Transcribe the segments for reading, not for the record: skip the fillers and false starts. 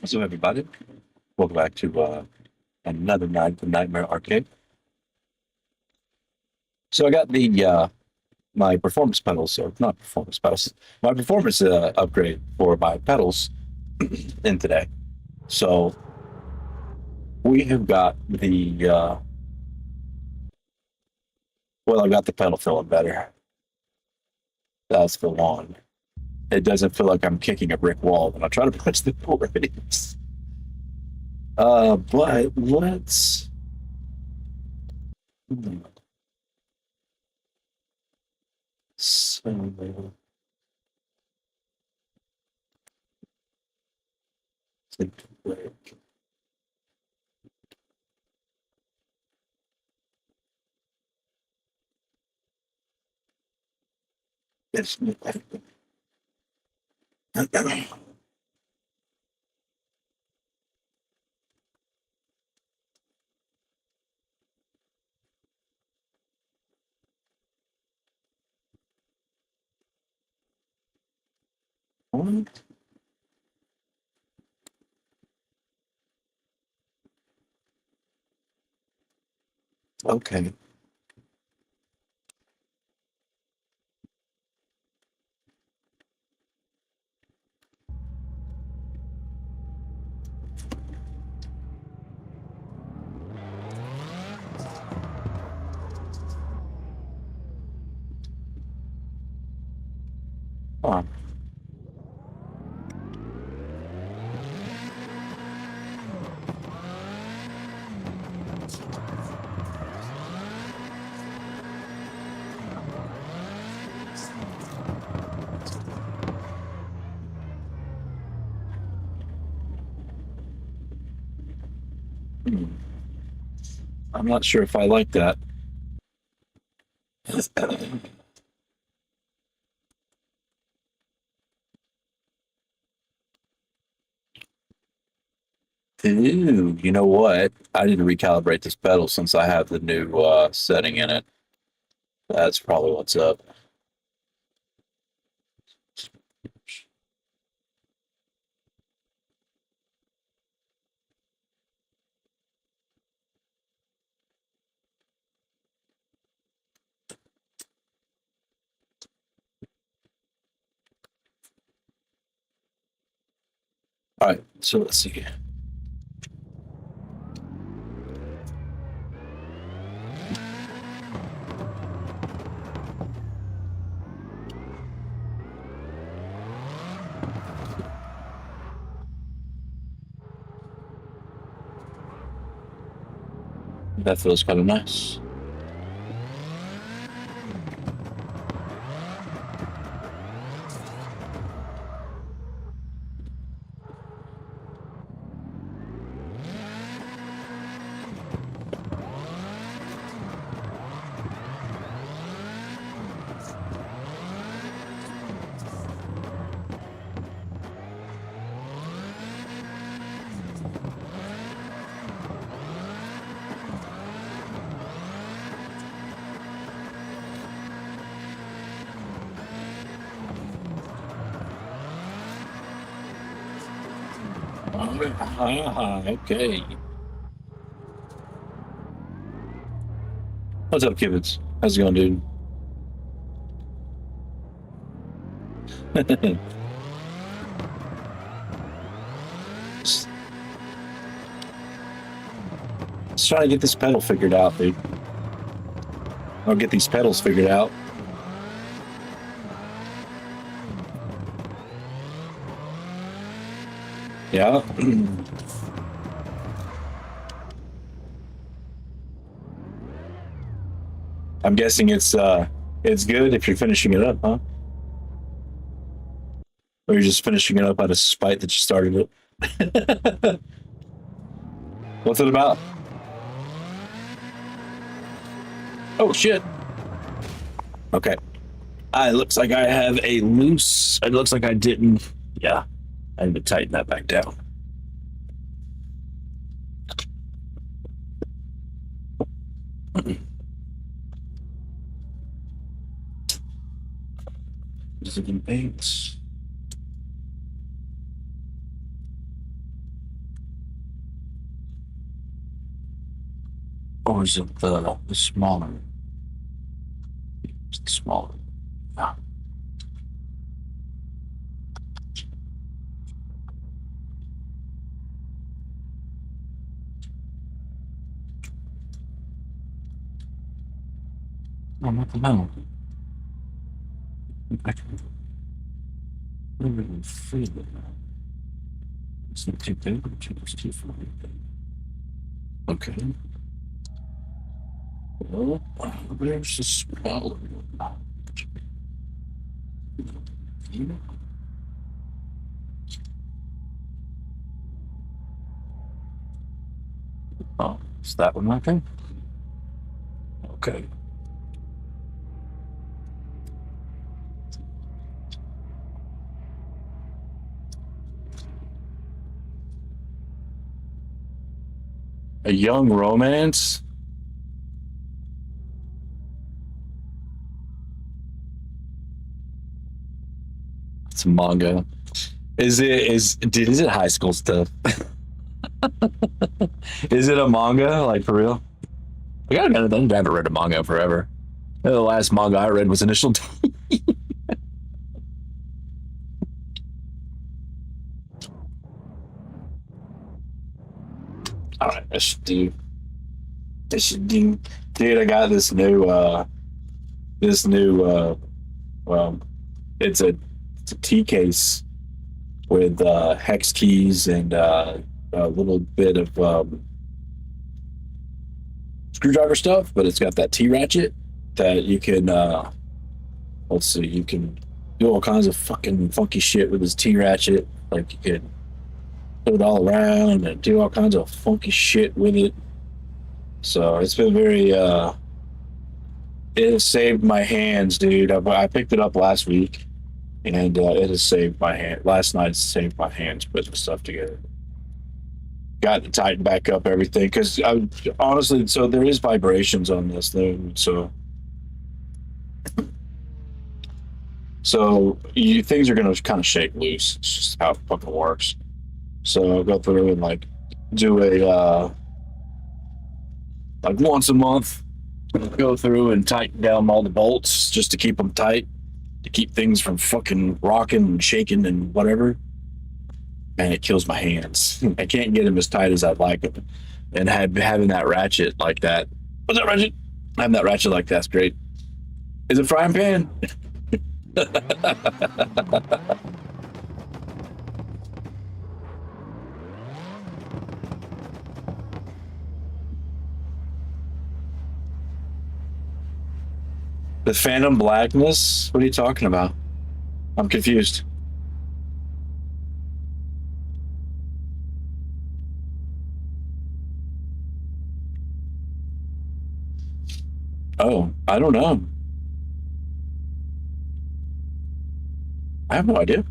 So everybody, welcome back to another night of Nightmare Arcade. So I got the my performance pedals, or not performance pedals, my performance upgrade for my pedals in today. So we have got the I got the pedal feeling better. That's the one. It doesn't feel like I'm kicking a brick wall when I try to push the brakes. But let's. So, Yes. Okay. Huh. Hmm. I'm not sure if I like that. Ooh, you know what? I need to recalibrate this pedal since I have the new setting in it. That's probably what's up. All right, so let's see. That feels kind of nice. Okay. What's up, Kibbits? How's it going, dude? just, just trying to get this pedal figured out, dude. I'll get these pedals figured out. Yeah. I'm guessing it's good if you're finishing it up, huh? Or you're just finishing it up out of spite that you started it. What's it about? Oh shit. Okay. It looks like I have a loose. It looks like I didn't. Yeah. I need to tighten that back down. Zipping paints. Or is it the smaller? It's the smaller. Ah. Oh, what the hell? I can really feel it now. It's not too big, but it's too far. Okay. Well, where's the smaller one? Oh, is that one right there? Okay. A young romance? It's a manga. Is it high school stuff? Is it a manga? Like for real? I haven't read a manga forever. The last manga I read was Initial D. All right, I should do. Dude, I got this new well, it's a tea case with hex keys and a little bit of screwdriver stuff, but it's got that T ratchet that you can let's see, you can do all kinds of fucking funky shit with this T ratchet. Like you can put it all around and do all kinds of funky shit with it. So it's been very it has saved my hands, dude. I picked it up last week and it has saved my hand. Last night saved my hands putting the stuff together. Got to tighten back up everything because honestly, so there is vibrations on this thing. So things are gonna kind of shake loose. It's just how it fucking works. So I'll go through and like do a like once a month, go through and tighten down all the bolts just to keep them tight, to keep things from fucking rocking and shaking and whatever. And it kills my hands. I can't get them as tight as I'd like them. And having that ratchet like that. What's that ratchet? Having that ratchet like that's great. Is it frying pan? The Phantom Blackness? What are you talking about? I'm confused. Oh, I don't know. I have no idea.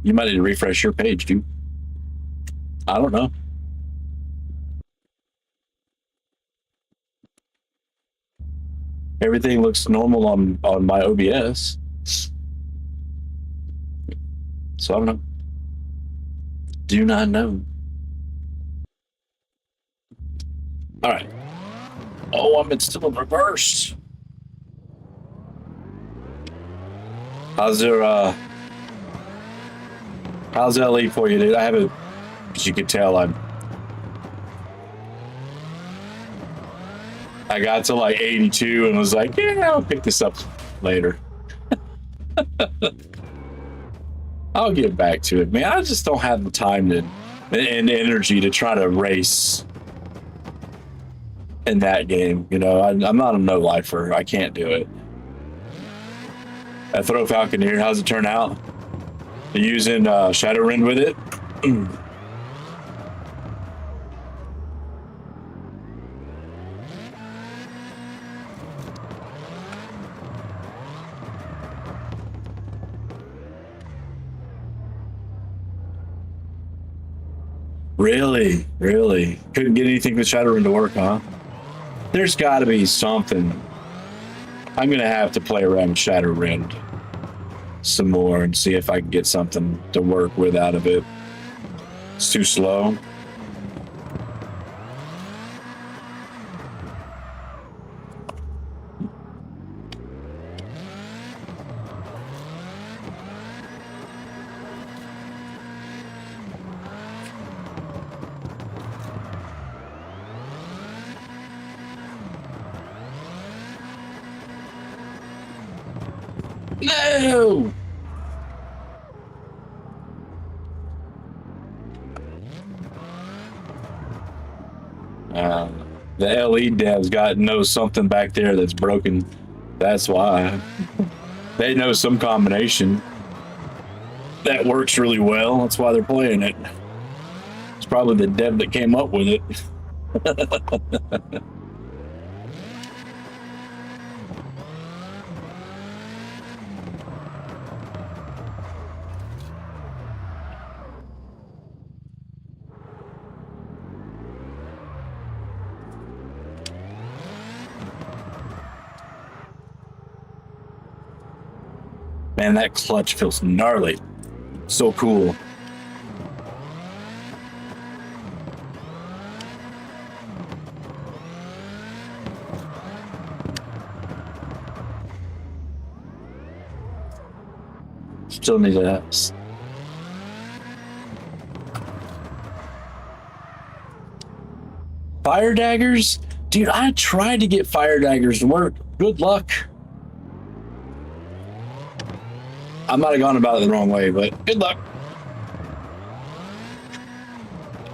You might need to refresh your page, dude. I don't know. Everything looks normal on my OBS. So I don't know. Do not know. All right. Oh, I'm still in reverse. How's LE for you, dude? I haven't, as you can tell, I got to like 82 and was like, yeah, I'll pick this up later. I'll get back to it, man. I just don't have the time and energy to try to race in that game. You know, I'm not a no-lifer. I can't do it. I throw Falconeer. How's it turn out? You're using Shadowrend with it? Really? Really? Couldn't get anything with Shadowrun to work, huh? There's got to be something. I'm going to have to play around with Shadowrun some more and see if I can get something to work with out of it. It's too slow. No! The LE devs knows something back there that's broken. That's why. They know some combination that works really well. That's why they're playing it. It's probably the dev that came up with it. Man, that clutch feels gnarly. So cool. Still need that. Fire daggers? Dude, I tried to get fire daggers to work. Good luck. I might have gone about it the wrong way, but good luck.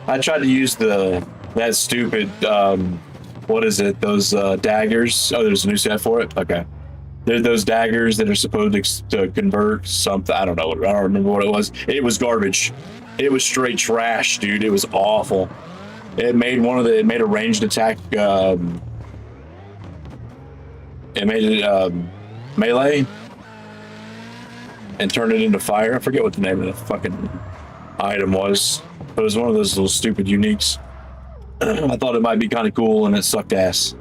I tried to use that stupid, what is it? Those daggers. Oh, there's a new set for it? Okay. They're those daggers that are supposed to convert something. I don't know. I don't remember what it was. It was garbage. It was straight trash, dude. It was awful. It made it made a ranged attack. It made it melee and turned it into fire. I forget what the name of the fucking item was. But it was one of those little stupid uniques. I thought it might be kind of cool, and it sucked ass.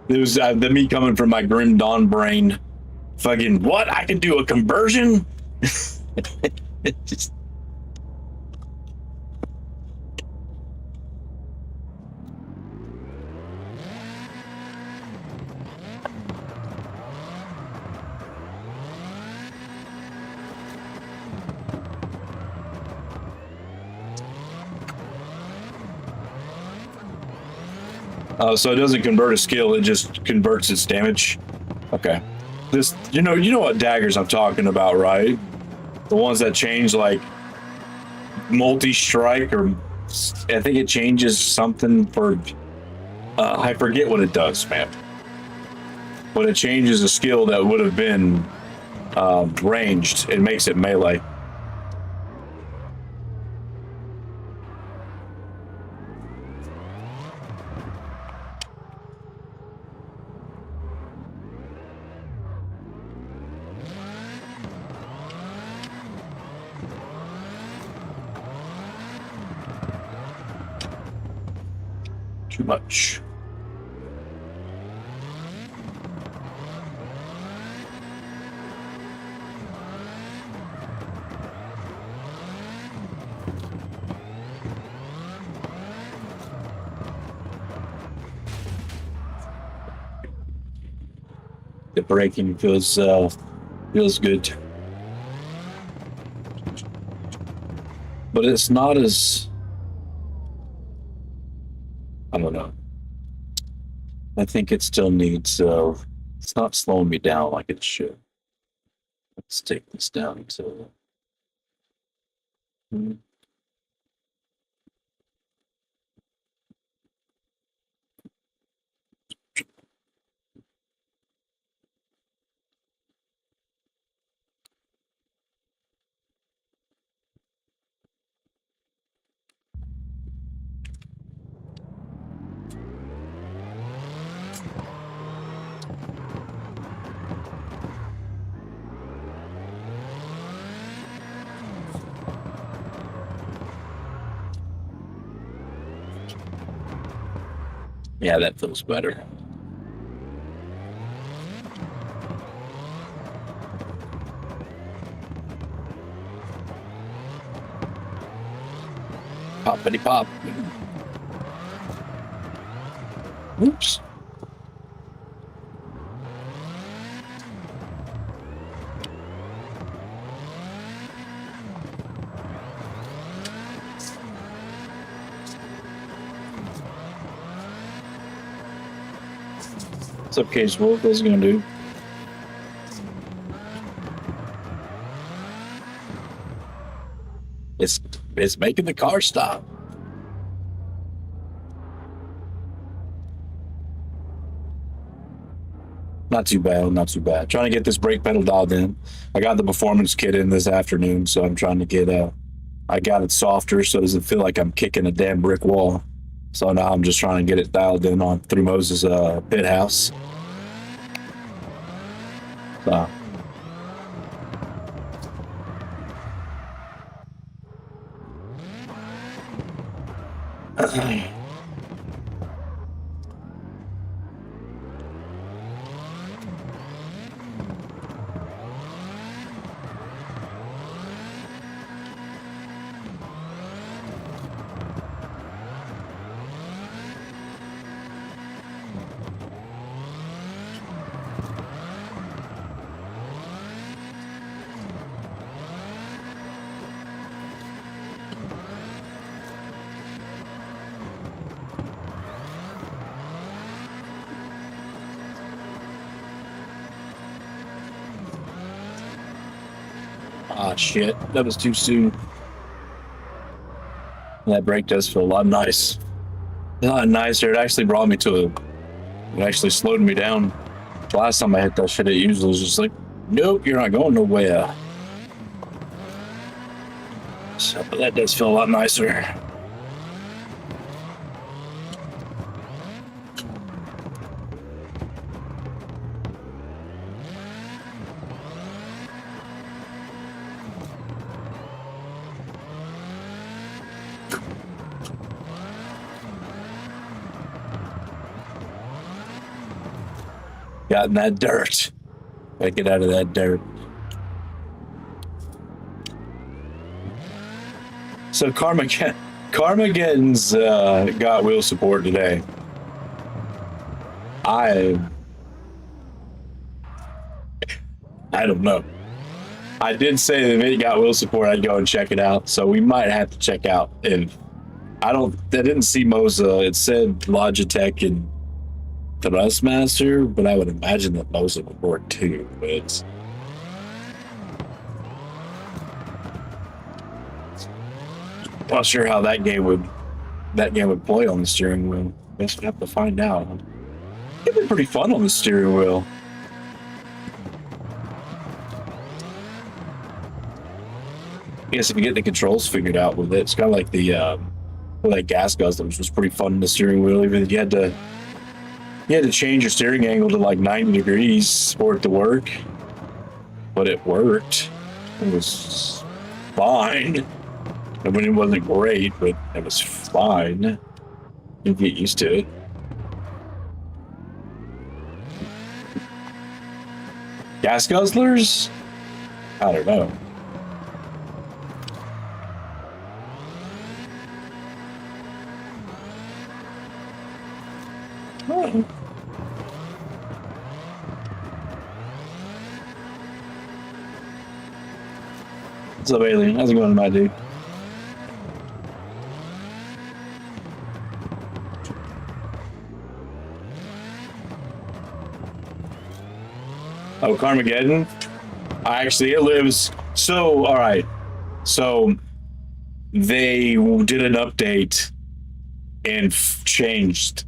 It was the me coming from my Grim Dawn brain. Fucking what? I can do a conversion? Just... so it doesn't convert a skill, it just converts its damage. Okay. This, you know what daggers I'm talking about, right? The ones that change like multi-strike, or I think it changes something for, I forget what it does, man. But it changes a skill that would have been ranged. It makes it melee. Too much. The braking feels good, but it's not as, I don't know. I think it still needs, it's not slowing me down like it should. Let's take this down to, yeah, that feels better. Poppity pop. Oops. What's up, Cage Wolf? What's it gonna do? It's making the car stop. Not too bad, not too bad. Trying to get this brake pedal dialed in. I got the performance kit in this afternoon, so I'm trying to get I got it softer so it doesn't feel like I'm kicking a damn brick wall. So now I'm just trying to get it dialed in on through Moza's pit house. So. Ah, shit. That was too soon. That brake does feel a lot nice. A lot nicer. It actually brought me to a... It actually slowed me down. The last time I hit that shit, it usually was just like, nope, you're not going nowhere. So, but that does feel a lot nicer. Got in that dirt. Gotta get out of that dirt. So Carmageddon's got wheel support today. I don't know. I did say that if it got wheel support, I'd go and check it out. So we might have to check out. And I didn't see Moza. It said Logitech and Thrustmaster, but I would imagine that Moza would work too. But it's not sure how that game would play on the steering wheel. Guess we'd have to find out. It'd be pretty fun on the steering wheel. I guess if you get the controls figured out with it, it's kind of like the like gas guzzler, which was pretty fun on the steering wheel. Even you had to change your steering angle to like 90 degrees for it to work, but it worked. It was fine. I mean, it wasn't great, but it was fine. You get used to it. Gas guzzlers? I don't know. Oh. What's up, Alien? How's it going, my dude? Oh, Carmageddon? Actually, it lives... So, all right. So, they did an update and changed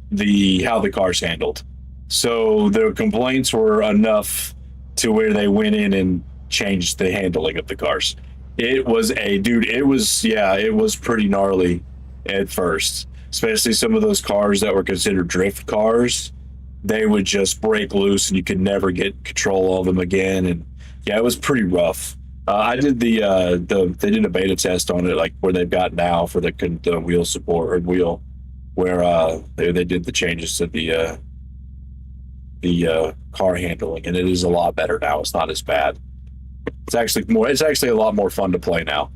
how the car's handled. So, their complaints were enough to where they went in and changed the handling of the cars. It was it was pretty gnarly at first. Especially some of those cars that were considered drift cars. They would just break loose and you could never get control of them again. And yeah, it was pretty rough. I did they did a beta test on it, like where they've got now for the wheel support or wheel, where they did the changes to the car handling, and it is a lot better now. It's not as bad. It's actually a lot more fun to play now.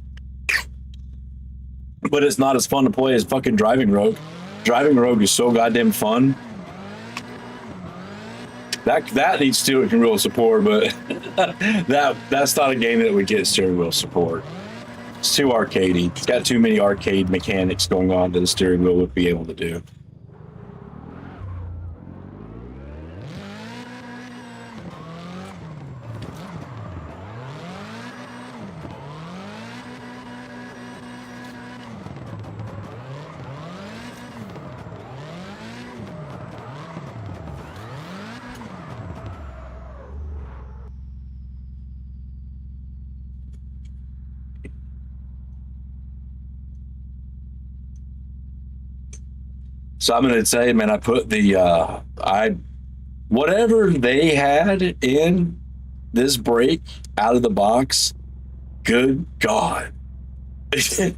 But it's not as fun to play as fucking Driving Rogue. Driving Rogue is so goddamn fun. That needs steering wheel support, but that's not a game that would get steering wheel support. It's too arcadey. It's got too many arcade mechanics going on that the steering wheel would be able to do. So I'm gonna say, man, I put the I whatever they had in this brake out of the box. Good God, it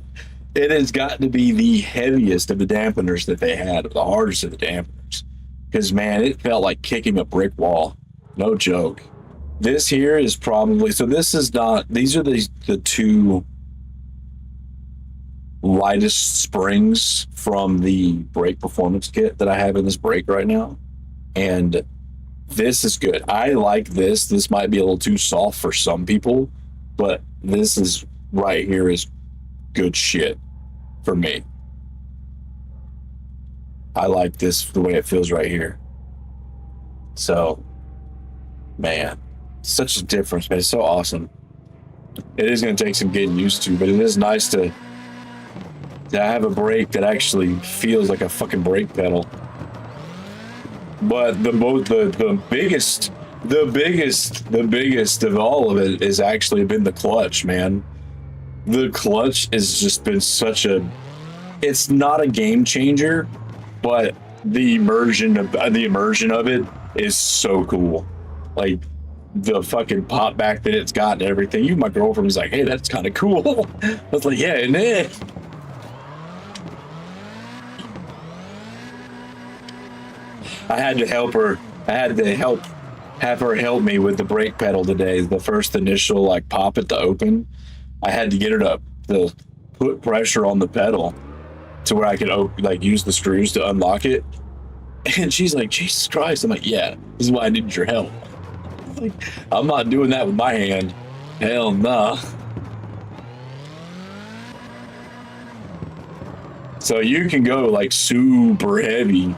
has got to be the heaviest of the dampeners that they had, the hardest of the dampeners. Because man, it felt like kicking a brick wall. No joke. This here is probably so. This is not. These are the two lightest springs from the brake performance kit that I have in this brake right now. And this is good. I like this. This might be a little too soft for some people, but this is right here is good shit for me. I like this the way it feels right here. So, man, such a difference, man. It's so awesome. It is going to take some getting used to, but it is nice to have a brake that actually feels like a fucking brake pedal. But the biggest of all of it has actually been the clutch, man. The clutch has just been such a. It's not a game changer, but the immersion of it is so cool. Like the fucking pop back that it's got and everything. Even my girlfriend was like, "Hey, that's kind of cool." I was like, "Yeah, isn't it?" I had to help her. I had to have her help me with the brake pedal today. The first initial like pop it to open, I had to get her to put pressure on the pedal to where I could like use the screws to unlock it. And she's like, "Jesus Christ!" I'm like, "Yeah, this is why I needed your help." Like, I'm not doing that with my hand. Hell nah. So you can go like super heavy.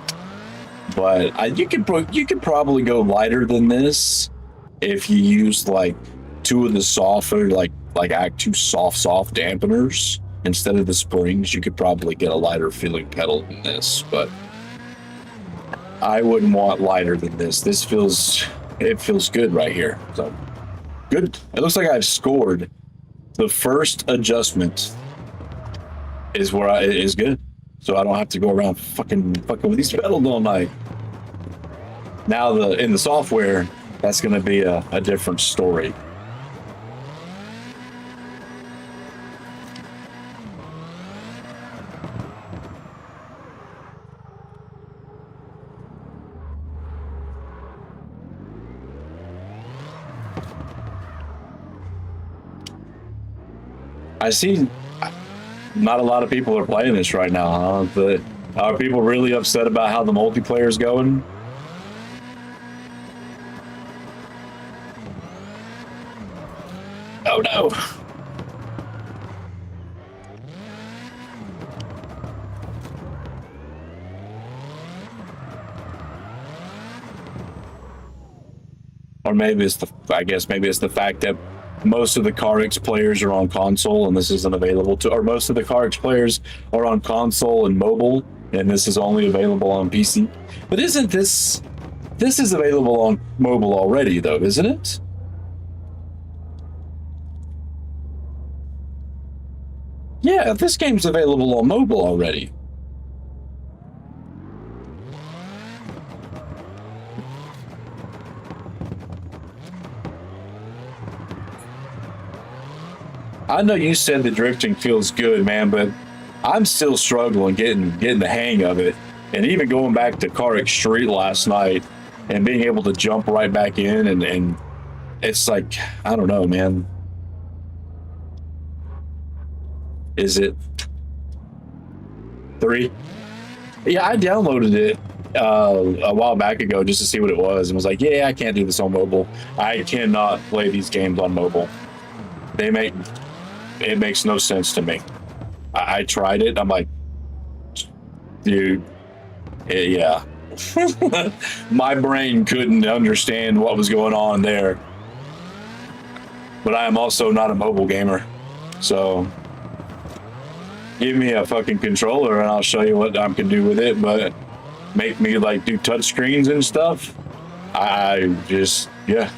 But you could probably go lighter than this if you use like two of the softer like Act 2 soft dampeners instead of the springs. You could probably get a lighter feeling pedal than this, but I wouldn't want lighter than this. It feels good right here. So good. It looks like I've scored. The first adjustment is good. So I don't have to go around fucking with these pedals all night. Now in the software, that's going to be a different story. I see not a lot of people are playing this right now, huh? But are people really upset about how the multiplayer is going? Oh no. Or maybe it's the fact that most of the CarX players are on console and this isn't available to, or most of the CarX players are on console and mobile and this is only available on PC. But isn't this is available on mobile already though, isn't it? Yeah, this game's available on mobile already. I know you said the drifting feels good, man, but I'm still struggling getting the hang of it. And even going back to CarX Street last night and being able to jump right back in and it's like, I don't know, man. Is it 3? Yeah, I downloaded it a while back ago just to see what it was and was like, yeah, I can't do this on mobile. I cannot play these games on mobile. It makes no sense to me. I tried it. I'm like, dude, yeah. My brain couldn't understand what was going on there. But I am also not a mobile gamer. So give me a fucking controller and I'll show you what I can do with it. But make me like do touch screens and stuff. I just, yeah.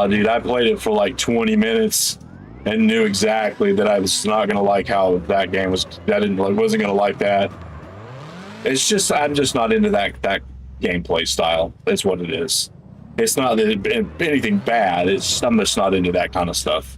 Dude, I played it for like 20 minutes and knew exactly that I was not gonna like how that game was. Wasn't gonna like that. It's just I'm just not into that gameplay style. That's what it is. It's not anything bad. It's I'm just not into that kind of stuff.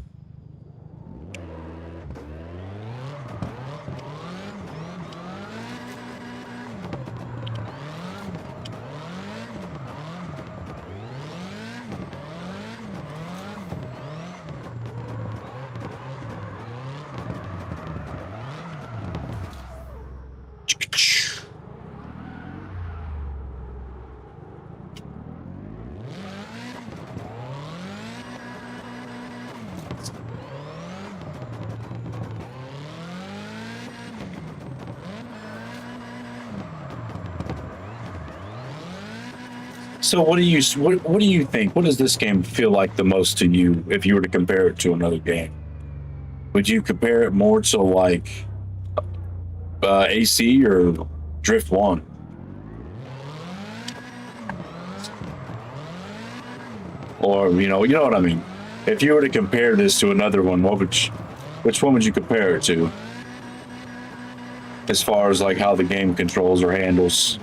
So what do you think? What does this game feel like the most to you if you were to compare it to another game? Would you compare it more to like AC or Drift 1? Or you know what I mean? If you were to compare this to another one, which one would you compare it to? As far as like how the game controls or handles?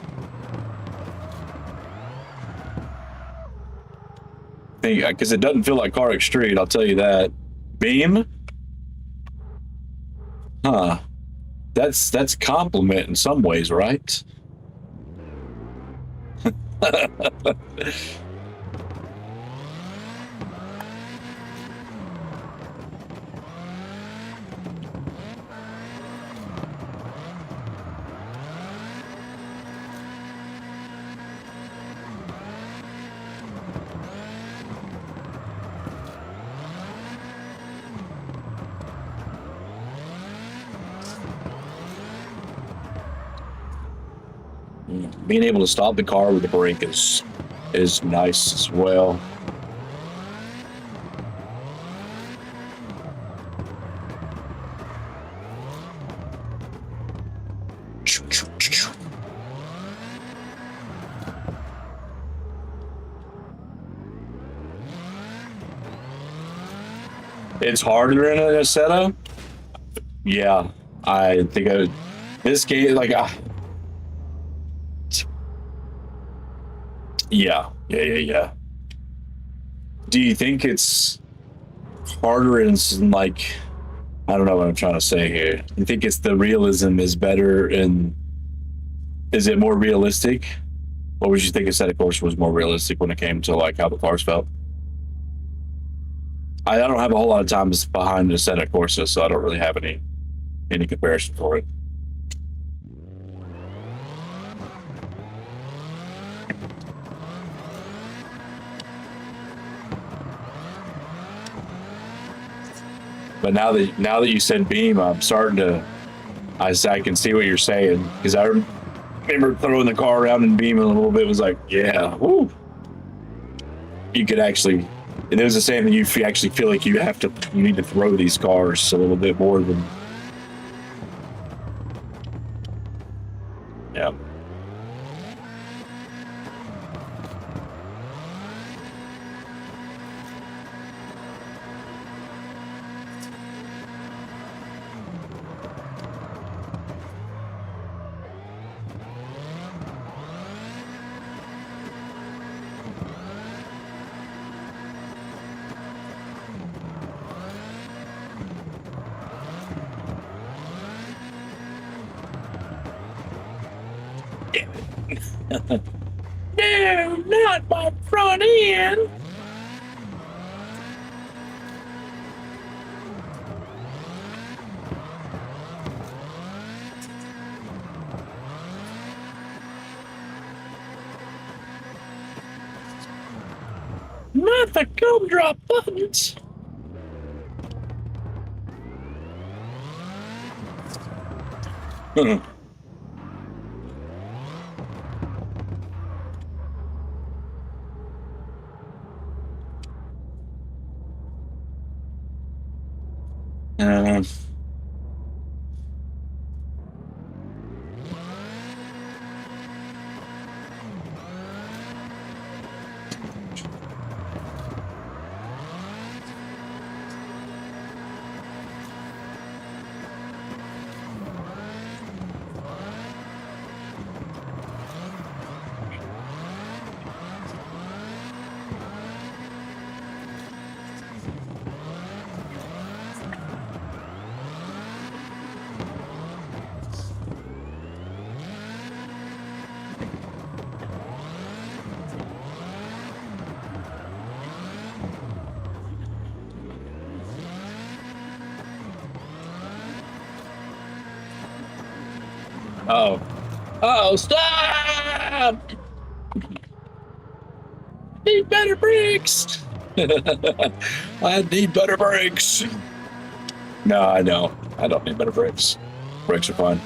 Because it doesn't feel like CarX Street, I'll tell you that. Beam? Huh. That's a compliment in some ways, right? Being able to stop the car with the brake is nice as well. It's harder in a setup. Yeah, I think this game like. Yeah. Do you think it's harder in like I don't know what I'm trying to say here. You think it's the realism is better and is it more realistic? Or would you think Assetto Corsa was more realistic when it came to like how the cars felt? I don't have a whole lot of time behind Assetto Corsa, so I don't really have any comparison for it. But now that you said Beam, I'm starting to I can see what you're saying because I remember throwing the car around and Beam a little bit. Was like, yeah, woo. You could actually, and it was the same that you actually feel like you need to throw these cars a little bit more than, yeah. No, not my front end. Not the gumdrop buttons. Uh, Oh. Oh, stop! Need better brakes! I need better brakes. No, I don't. I don't need better brakes. Brakes are fine.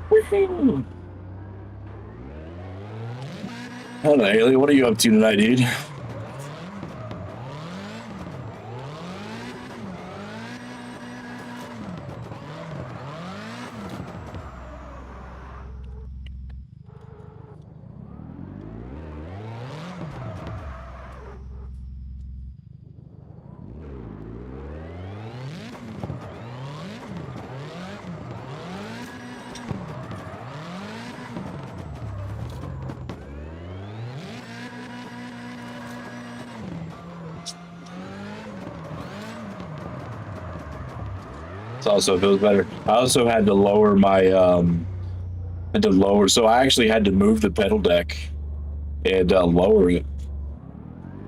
Woohoo! Hello, Haley. What are you up to tonight, dude? It also feels better. I also had to lower my had to lower, so I actually had to move the pedal deck and lower it.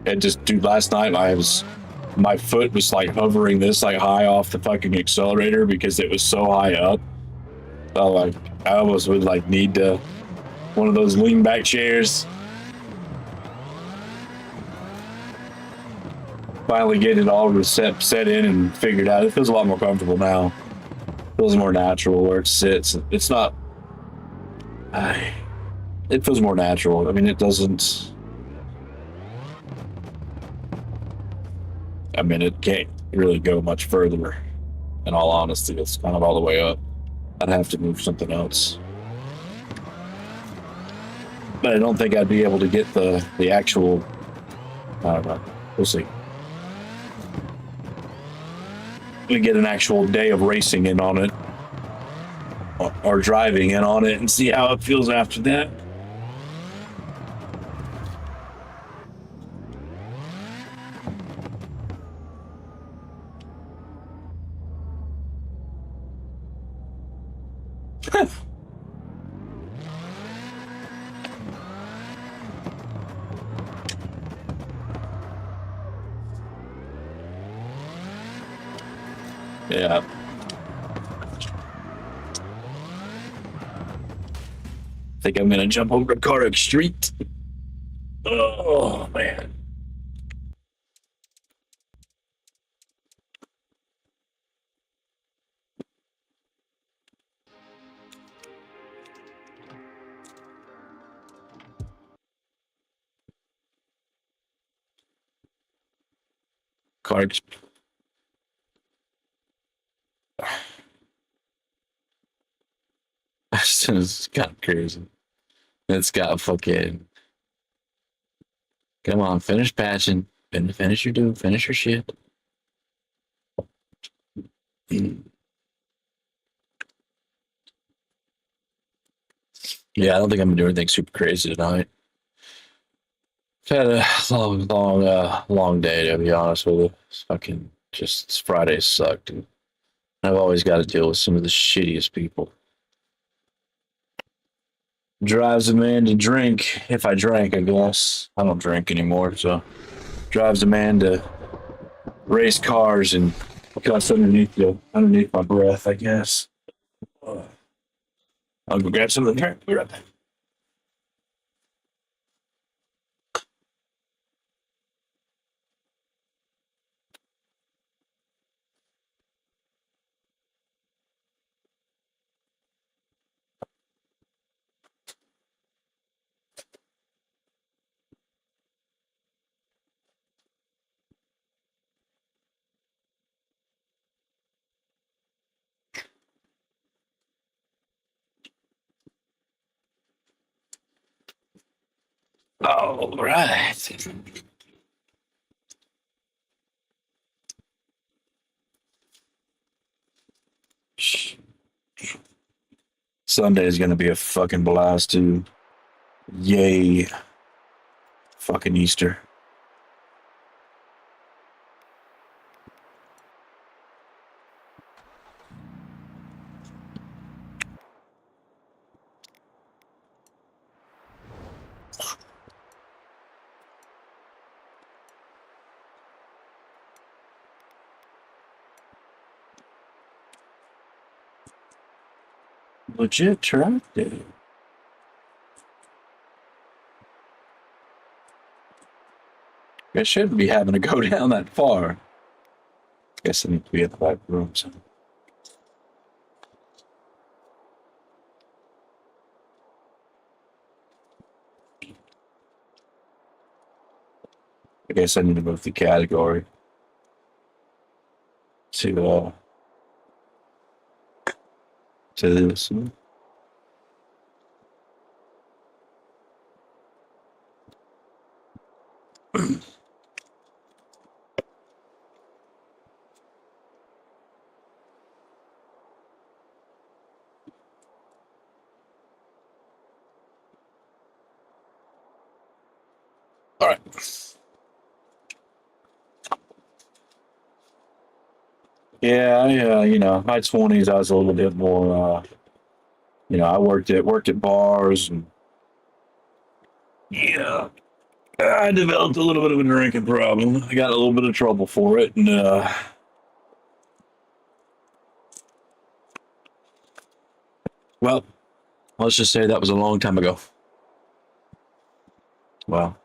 And just, dude, last night my foot was like hovering this like high off the fucking accelerator because it was so high up. So like I almost would like need to one of those lean back chairs. Finally get it all set in and figured out. It feels a lot more comfortable now. It feels more natural where it sits. It's not. It feels more natural. I mean, it doesn't. I mean, it can't really go much further. In all honesty, it's kind of all the way up. I'd have to move something else. But I don't think I'd be able to get the actual. I don't know. We'll see. We get an actual day of racing in on it, or driving in on it, and see how it feels after that. Yeah. I think I'm gonna jump over to CarX Street. Oh man. CarX. It's kind of crazy. It's got fucking. Come on, finish patching. Finish your doing. Finish your shit. Yeah, I don't think I'm gonna do anything super crazy tonight. Had a long day to be honest with you. It's fucking just Friday sucked. And I've always got to deal with some of the shittiest people. Drives a man to drink. If I drank, I guess I don't drink anymore. So drives a man to race cars and cuss underneath my breath. I guess. I'll go grab some of the drink. Be right back. All right. Sunday is gonna be a fucking blast too. Yay. Fucking Easter. Legit track day. I shouldn't be having to go down that far. Guess I need to be in the back room. So. I guess I need to move the category to this. All right. Yeah, you know, my 20s, I was a little bit more, you know, I worked at bars, and yeah, I developed a little bit of a drinking problem. I got a little bit of trouble for it, and well, let's just say that was a long time ago. Well,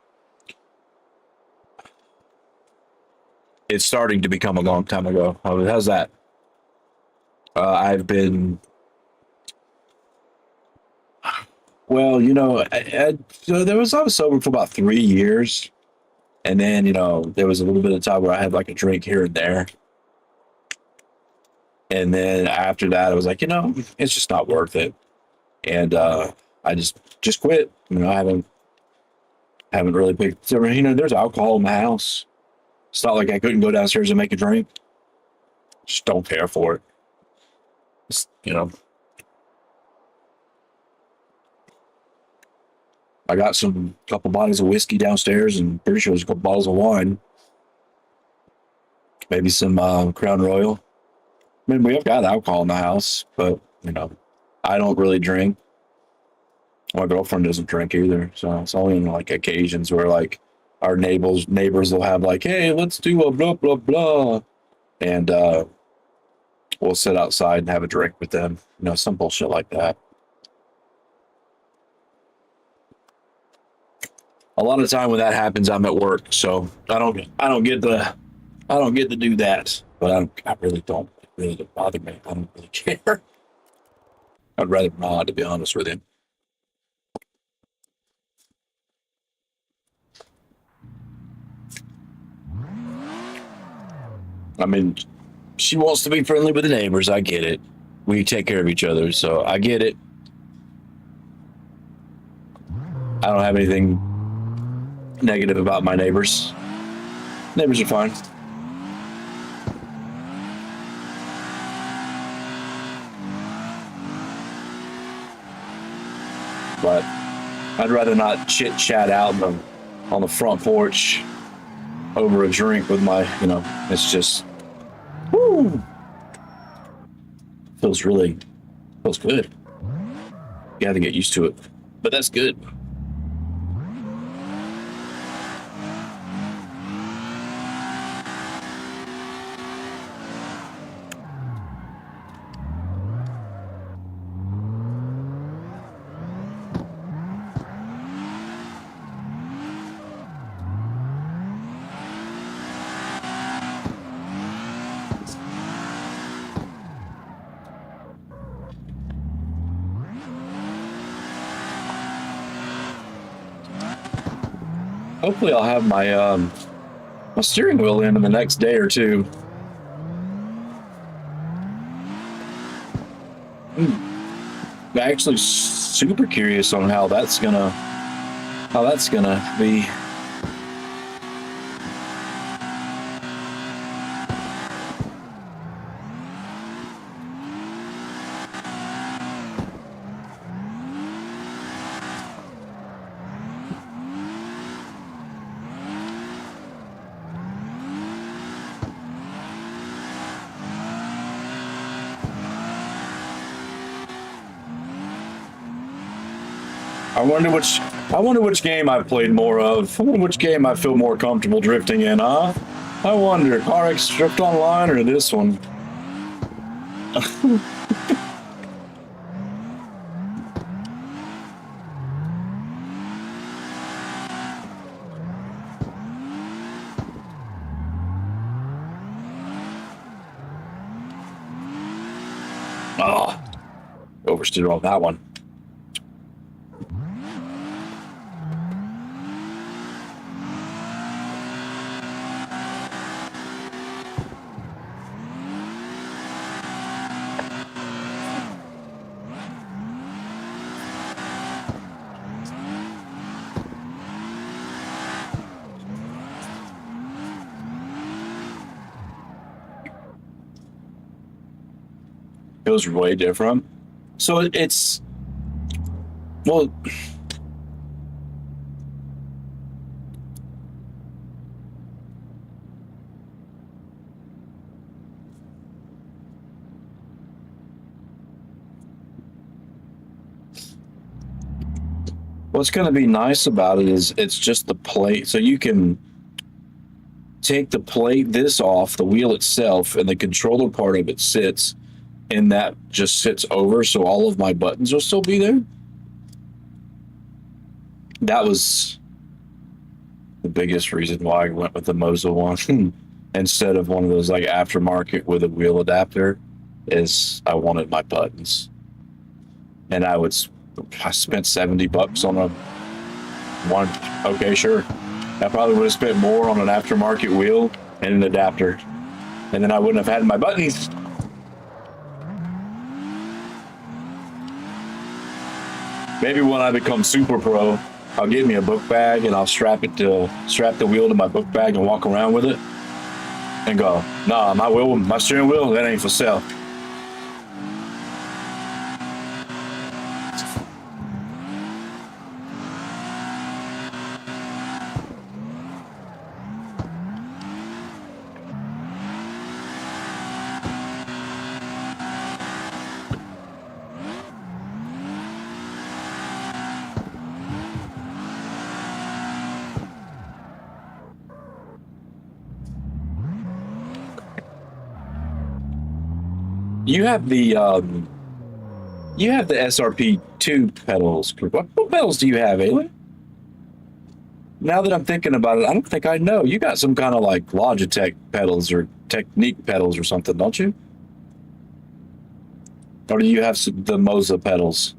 it's starting to become a long time ago. How's that? I've been, well, you know, so I was sober for about 3 years, and then you know there was a little bit of time where I had like a drink here and there, and then after that I was like, you know, it's just not worth it, and I just quit. You know, I haven't really picked. You know, there's alcohol in the house. It's not like I couldn't go downstairs and make a drink. Just don't care for it. Just, you know, I got some couple bottles of whiskey downstairs, and pretty sure there's a couple bottles of wine. Maybe some Crown Royal. I mean, we have got alcohol in the house, but you know, I don't really drink. My girlfriend doesn't drink either, so it's only in like occasions where like our neighbors will have like, hey, let's do a blah blah blah, and we'll sit outside and have a drink with them. You know, some bullshit like that. A lot of the time when that happens, I'm at work, so I don't get to do that. But I really don't. It really don't bother me. I don't really care. I'd rather not, to be honest with you. I mean, she wants to be friendly with the neighbors. I get it. We take care of each other, so I get it. I don't have anything negative about my neighbors. Neighbors are fine. But I'd rather not chit chat out on the front porch over a drink with my, you know, it's just, whoo, feels good. You have to get used to it, but that's good. Hopefully, I'll have my steering wheel in the next day or two. I'm actually super curious on how that's gonna be. I wonder which game I've played more of. I wonder which game I feel more comfortable drifting in, huh? I wonder, CarX Drift Online or this one? interested on that one. It was way different. So it's, well, what's going to be nice about it is it's just the plate. So you can take the plate, this off, the wheel itself, and the controller part of it sits, and that just sits over, so all of my buttons will still be there. That was the biggest reason why I went with the Moza one instead of one of those like aftermarket with a wheel adapter, is I wanted my buttons. And I spent $70 on a one. Okay, sure. I probably would have spent more on an aftermarket wheel and an adapter. And then I wouldn't have had my buttons. Maybe when I become super pro, I'll get me a book bag and I'll strap the wheel to my book bag and walk around with it and go, nah, my steering wheel, that ain't for sale. You have the SRP2 pedals. What pedals do you have, Ailey? Now that I'm thinking about it, I don't think I know. You got some kind of like Logitech pedals or Technique pedals or something, don't you? Or do you have the Moza pedals?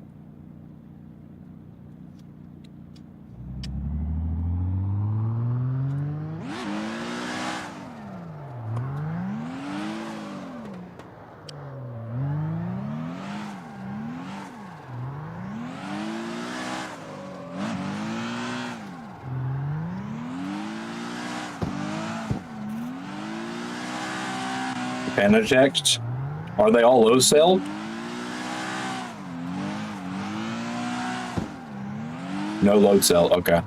Panatechs? Are they all low cell? No load cell, okay.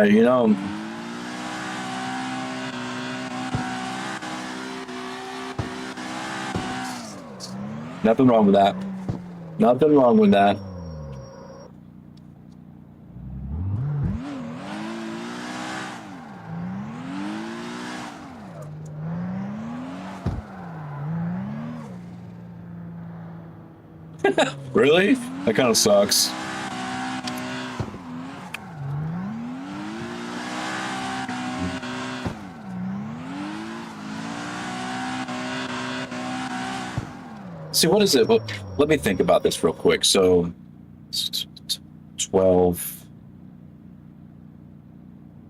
You know, nothing wrong with that. Nothing wrong with that. Really? That kind of sucks. See, what is it? Well, let me think about this real quick. So, 12,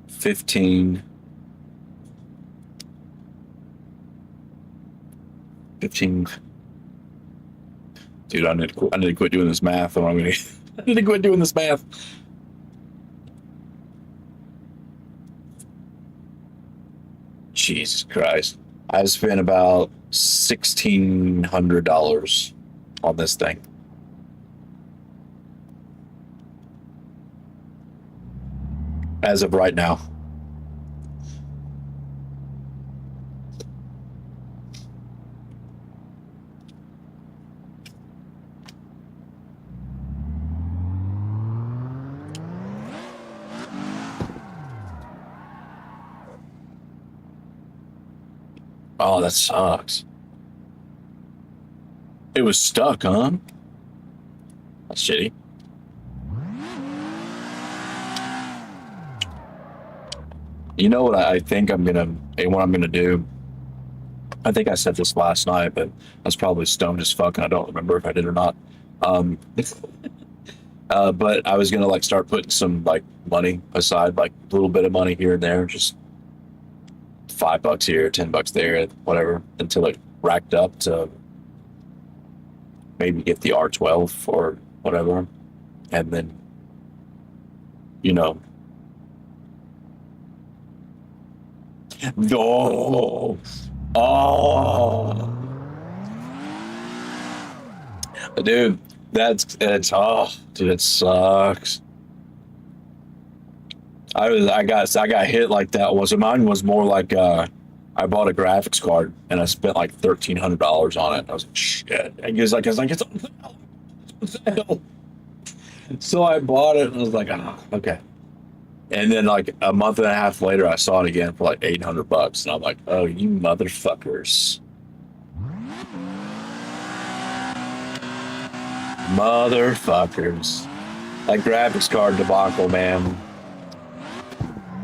15, 15. Dude, I need to quit doing this math, or I need to quit doing this math. Jesus Christ. I've spent about $1,600 on this thing. As of right now. Oh, that sucks. It was stuck, huh? That's shitty. You know what I think what I'm gonna do? I think I said this last night, but I was probably stoned as fuck, and I don't remember if I did or not. Um, but I was gonna like start putting some like money aside, like a little bit of money here and there, just $5 here, $10 there, whatever, until it racked up to maybe get the R12 or whatever, and then you know, no, oh, dude, dude, it sucks. I got hit like that. Mine was more like I bought a graphics card and I spent like $1,300 on it. I was like, shit. It's what the hell? So I bought it and I was like, okay. And then like a month and a half later, I saw it again for like $800, and I'm like, oh, you motherfuckers, motherfuckers! That graphics card debacle, man.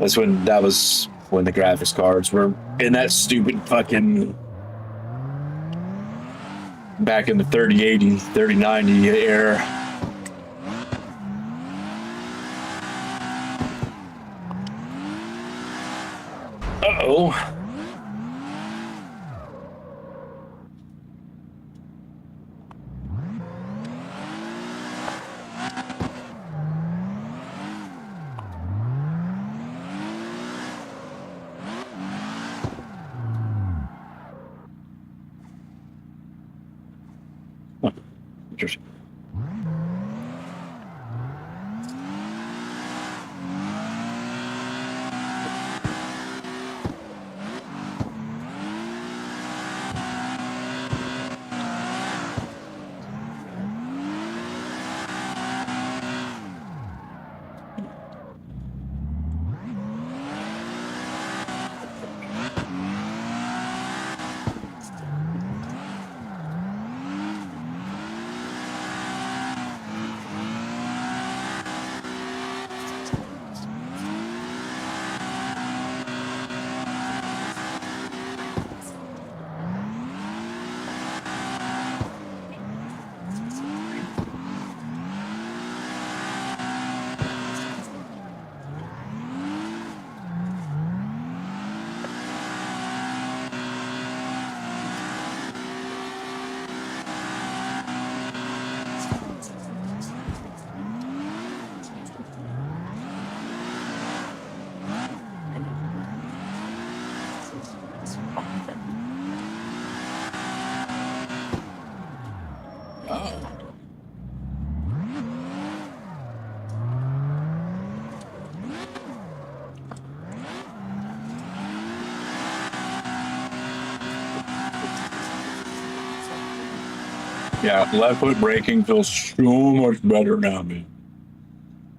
That was when the graphics cards were in that stupid fucking back in the 3080, 3090 era. Uh-oh. Interesting. Yeah, left foot braking feels so much better now, man.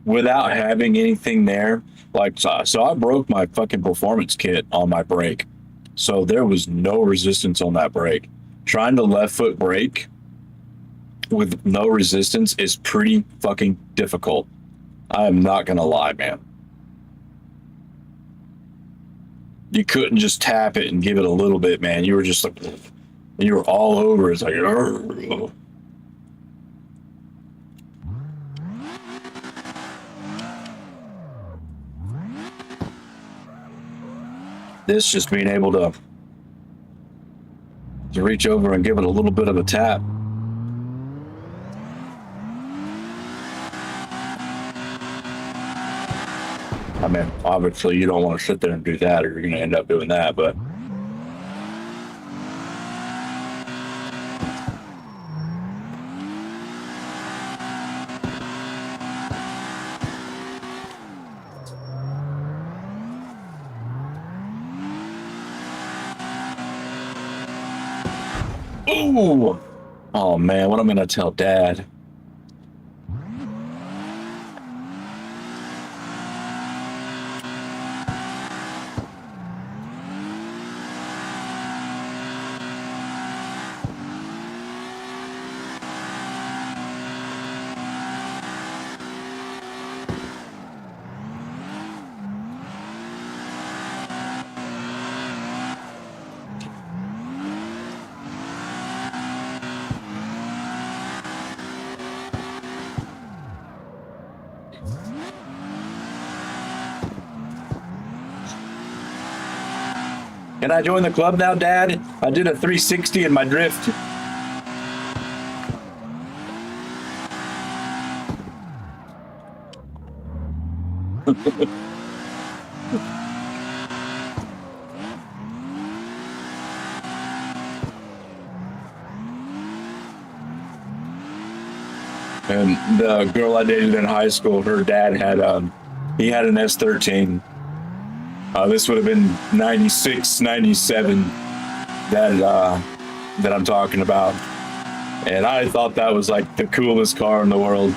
Without having anything there, like so I broke my fucking performance kit on my brake, so there was no resistance on that brake. Trying to left foot brake with no resistance is pretty fucking difficult. I am not gonna lie, man. You couldn't just tap it and give it a little bit, man. You were just like, you were all over. It's like, "Argh." This just being able to reach over and give it a little bit of a tap. I mean, obviously you don't want to sit there and do that, or you're going to end up doing that, but ooh, oh man, what am I going to tell Dad? Can I join the club now, Dad? I did a 360 in my drift. And the girl I dated in high school, her dad had he had an S13. This would have been 96, 97 that I'm talking about. And I thought that was like the coolest car in the world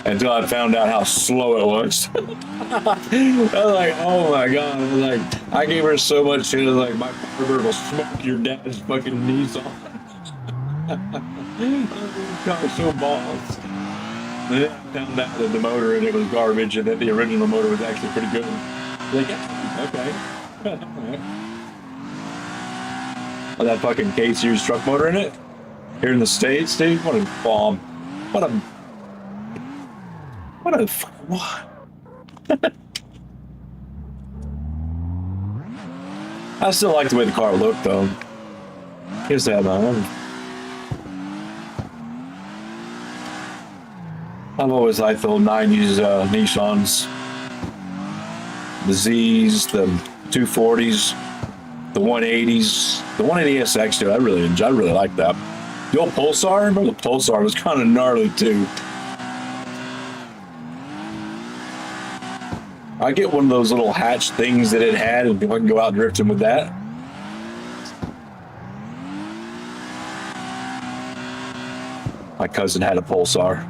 until I found out how slow it was. I was like, oh my God. I was like, I gave her so much shit. I was like, my Firebird will smoke your dad's fucking knees off. God, so balls. And then I found out that the motor in it was garbage and that the original motor was actually pretty good. Like, okay. Oh, that fucking K-Series truck motor in it? Here in the States, dude? What a bomb. What I still like the way the car looked, though. Here's that, man. I've always liked the old 90s Nissans. The Zs, the 240s, the 180s. The 180SX, dude, I really like that. The old Pulsar, remember the Pulsar was kind of gnarly, too. I get one of those little hatch things that it had, and I can go out drifting with that. My cousin had a Pulsar.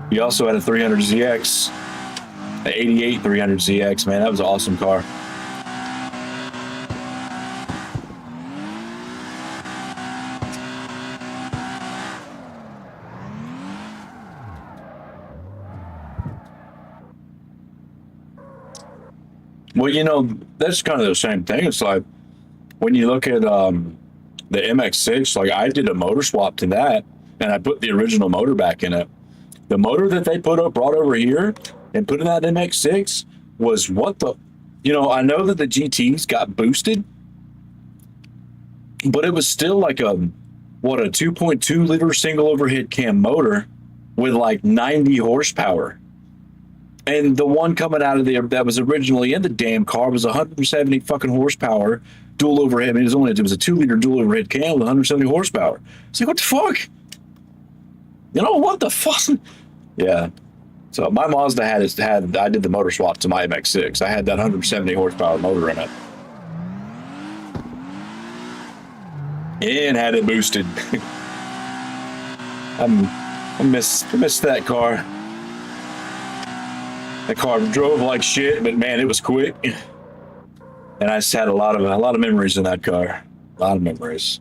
He also had a 300ZX, an 88 300ZX, man, that was an awesome car. Well, you know, that's kind of the same thing. It's like when you look at the MX6, like I did a motor swap to that, and I put the original motor back in it. The motor that they brought over here and put in that MX6 was what the, you know, I know that the GTs got boosted, but it was still like a 2.2 liter single overhead cam motor with like 90 horsepower. And the one coming out of there that was originally in the damn car was 170 fucking horsepower, dual overhead. I mean, it was a 2 liter dual overhead cam with 170 horsepower. It's like, what the fuck? You know, what the fuck? Yeah. So my Mazda I did the motor swap to my MX6. I had that 170 horsepower motor in it. And had it boosted. I miss that car. That car drove like shit, but man, it was quick. And I just had a lot of memories in that car. A lot of memories.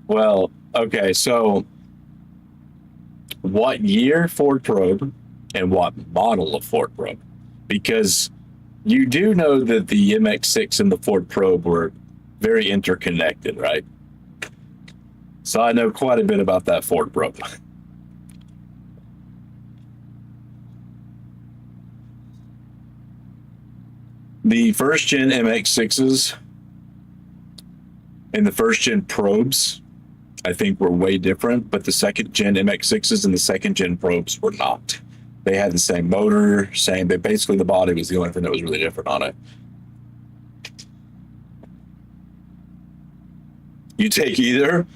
Well, okay, so what year Ford Probe and what model of Ford Probe? Because you do know that the MX6 and the Ford Probe were very interconnected, right? So I know quite a bit about that Ford Probe. The first gen MX6s and the first gen probes, I think, were way different, but the second gen MX6s and the second gen probes were not. They had the same motor, but basically the body was the only thing that was really different on it. You take either.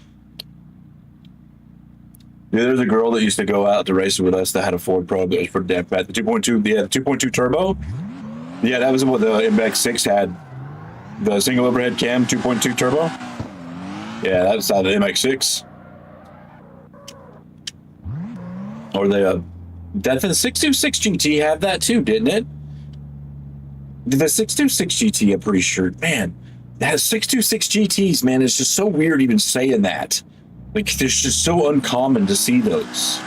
Yeah, there's a girl that used to go out to race with us that had a Ford Probe that was pretty damn fat. The 2.2, yeah, the 2.2 turbo. Yeah, that was what the MX6 had. The single overhead cam 2.2 turbo. Yeah, that was out of the MX6. Or the 626 GT had that too, didn't it? The 626 GT, I'm pretty sure. Man, that 626 GTs, man, it's just so weird even saying that. Like, they're just so uncommon to see those.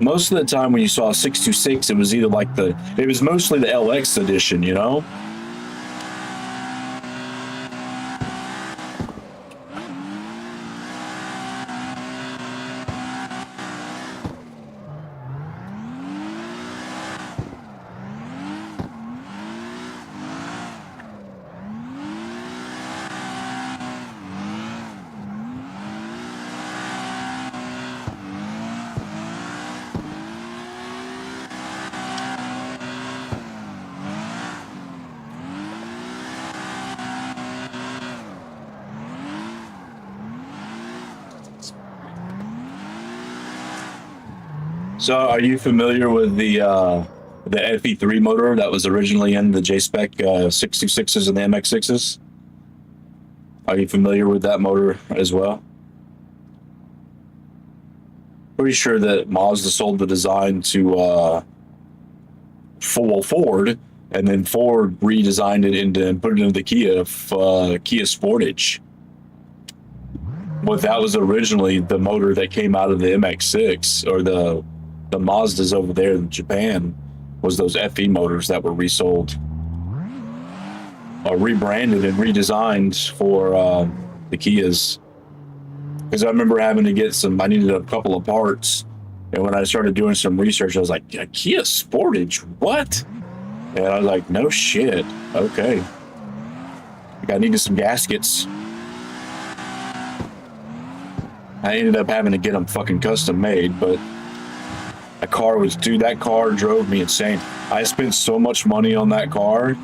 Most of the time when you saw a 626, it was either like it was mostly the LX edition, you know? So, are you familiar with the FE3 motor that was originally in the J-Spec 626s and the MX6s? Are you familiar with that motor as well? Pretty sure that Mazda sold the design to Ford, and then Ford redesigned it and put it into the Kia Sportage. But that was originally the motor that came out of the MX6, or the Mazdas over there in Japan, was those FE motors that were resold, or rebranded and redesigned for the Kias. Because I remember having to get I needed a couple of parts, and when I started doing some research, I was like, Kia Sportage, what? And I was like, no shit, okay. Like, I needed some gaskets. I ended up having to get them fucking custom made, but that car drove me insane. I spent so much money on that car,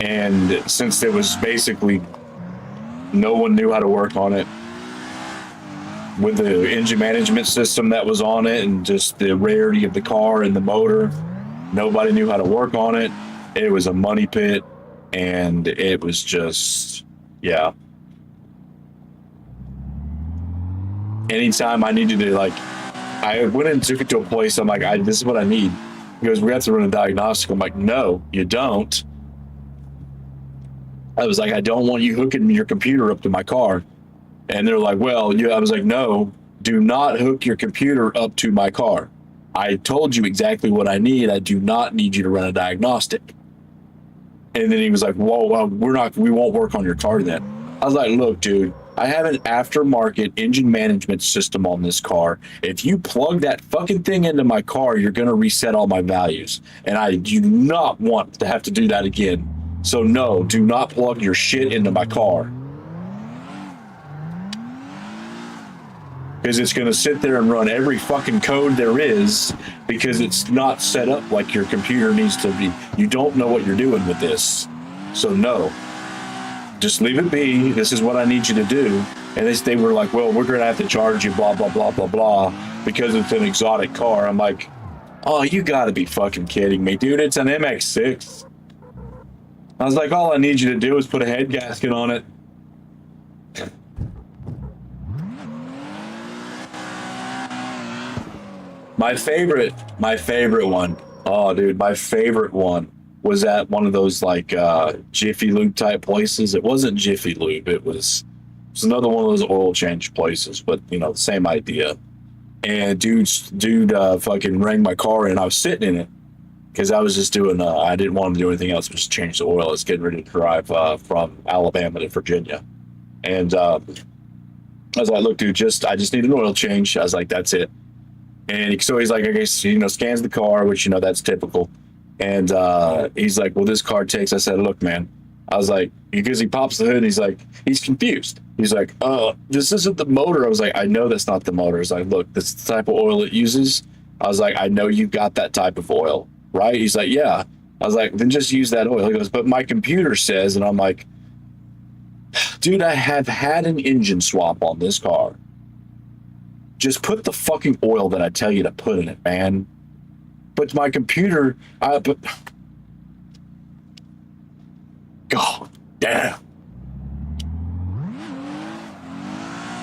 and since there was basically no one knew how to work on it, with the engine management system that was on it and just the rarity of the car and the motor, nobody knew how to work on it. It was a money pit, and it was just, yeah. Anytime I needed to, like, I went and took it to a place, I'm like, this is what I need. He goes, we have to run a diagnostic. I'm like, no, you don't. I was like, I don't want you hooking your computer up to my car. And they're like, well, I was like, no, do not hook your computer up to my car. I told you exactly what I need. I do not need you to run a diagnostic. And then he was like, whoa, well, we won't work on your car then. I was like, look, dude, I have an aftermarket engine management system on this car. If you plug that fucking thing into my car, you're going to reset all my values. And I do not want to have to do that again. So no, do not plug your shit into my car. Because it's going to sit there and run every fucking code there is, because it's not set up like your computer needs to be. You don't know what you're doing with this. So no. Just leave it be. This is what I need you to do. And they were like, well, we're going to have to charge you blah, blah, blah, blah, blah, because it's an exotic car. I'm like, oh, you got to be fucking kidding me, dude. It's an MX6. I was like, all I need you to do is put a head gasket on it. My favorite one. Oh, dude, my favorite one was at one of those like Jiffy Lube type places. It wasn't Jiffy Lube. It was another one of those oil change places, but you know, the same idea. And dude fucking rang my car in. I was sitting in it because I was just doing. I didn't want to do anything else but just change the oil. I was getting ready to drive from Alabama to Virginia, and I was like, look, dude, I just need an oil change. I was like, that's it. And so he's like, I guess, scans the car, which, that's typical. And he's like, well, this car takes, I said, look, man, I was like, because he pops the hood and he's like, he's confused. He's like, this isn't the motor. I was like, I know that's not the motor. He's like, look, this is the type of oil it uses. I was like, I know you've got that type of oil, right? He's like, yeah. I was like, then just use that oil. He goes, but my computer says, and I'm like, dude, I have had an engine swap on this car. Just put the fucking oil that I tell you to put in it, man. But my computer, God damn.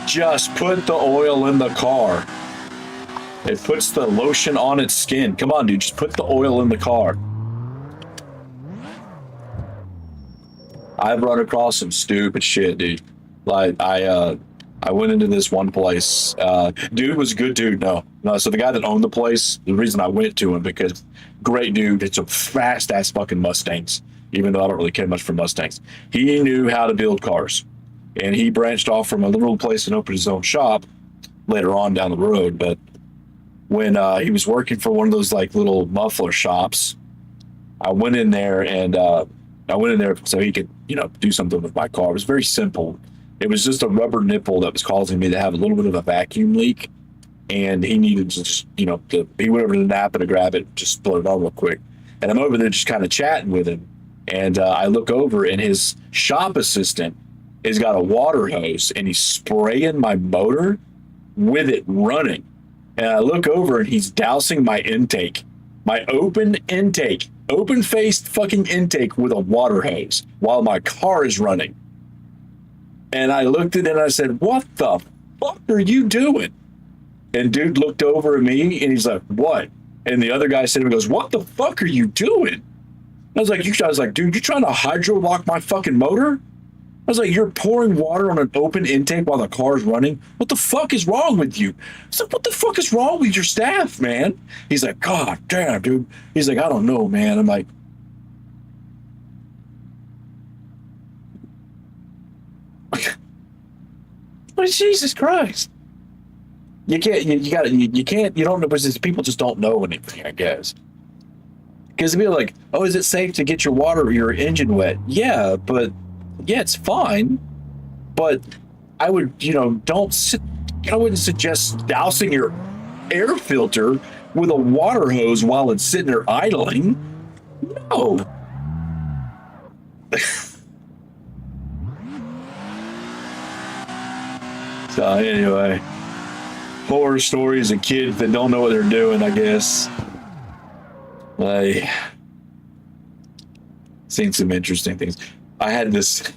Just put the oil in the car. It puts the lotion on its skin. Come on, dude, just put the oil in the car. I've run across some stupid shit, dude. Like I went into this one place. Dude was a good dude. No. So the guy that owned the place, the reason I went to him, because great dude. It's a fast ass fucking Mustangs, even though I don't really care much for Mustangs. He knew how to build cars, and he branched off from a little place and opened his own shop later on down the road. But when he was working for one of those like little muffler shops, I went in there so he could, do something with my car. It was very simple. It was just a rubber nipple that was causing me to have a little bit of a vacuum leak. And he needed to just, he went over to the Napa to grab it, just blow it on real quick. And I'm over there just kind of chatting with him. And I look over and his shop assistant has got a water hose and he's spraying my motor with it running. And I look over and he's dousing my intake, my open-faced fucking intake with a water hose while my car is running. And I looked at it and I said, what the fuck are you doing? And dude looked over at me and he's like, what? And the other guy said to me, goes, what the fuck are you doing? I was like, dude, you trying to hydro lock my fucking motor? I was like, you're pouring water on an open intake while the car's running? What the fuck is wrong with you? I was like, what the fuck is wrong with your staff, man? He's like, God damn, dude. He's like, I don't know, man. I'm like, oh, Jesus Christ. You can't, you don't know, because people just don't know anything, I guess. Because people are like, oh, is it safe to get your engine wet? Yeah, it's fine. But I would, I wouldn't suggest dousing your air filter with a water hose while it's sitting there idling. No. So anyway, horror stories of kids that don't know what they're doing, I guess. I seen some interesting things. I had this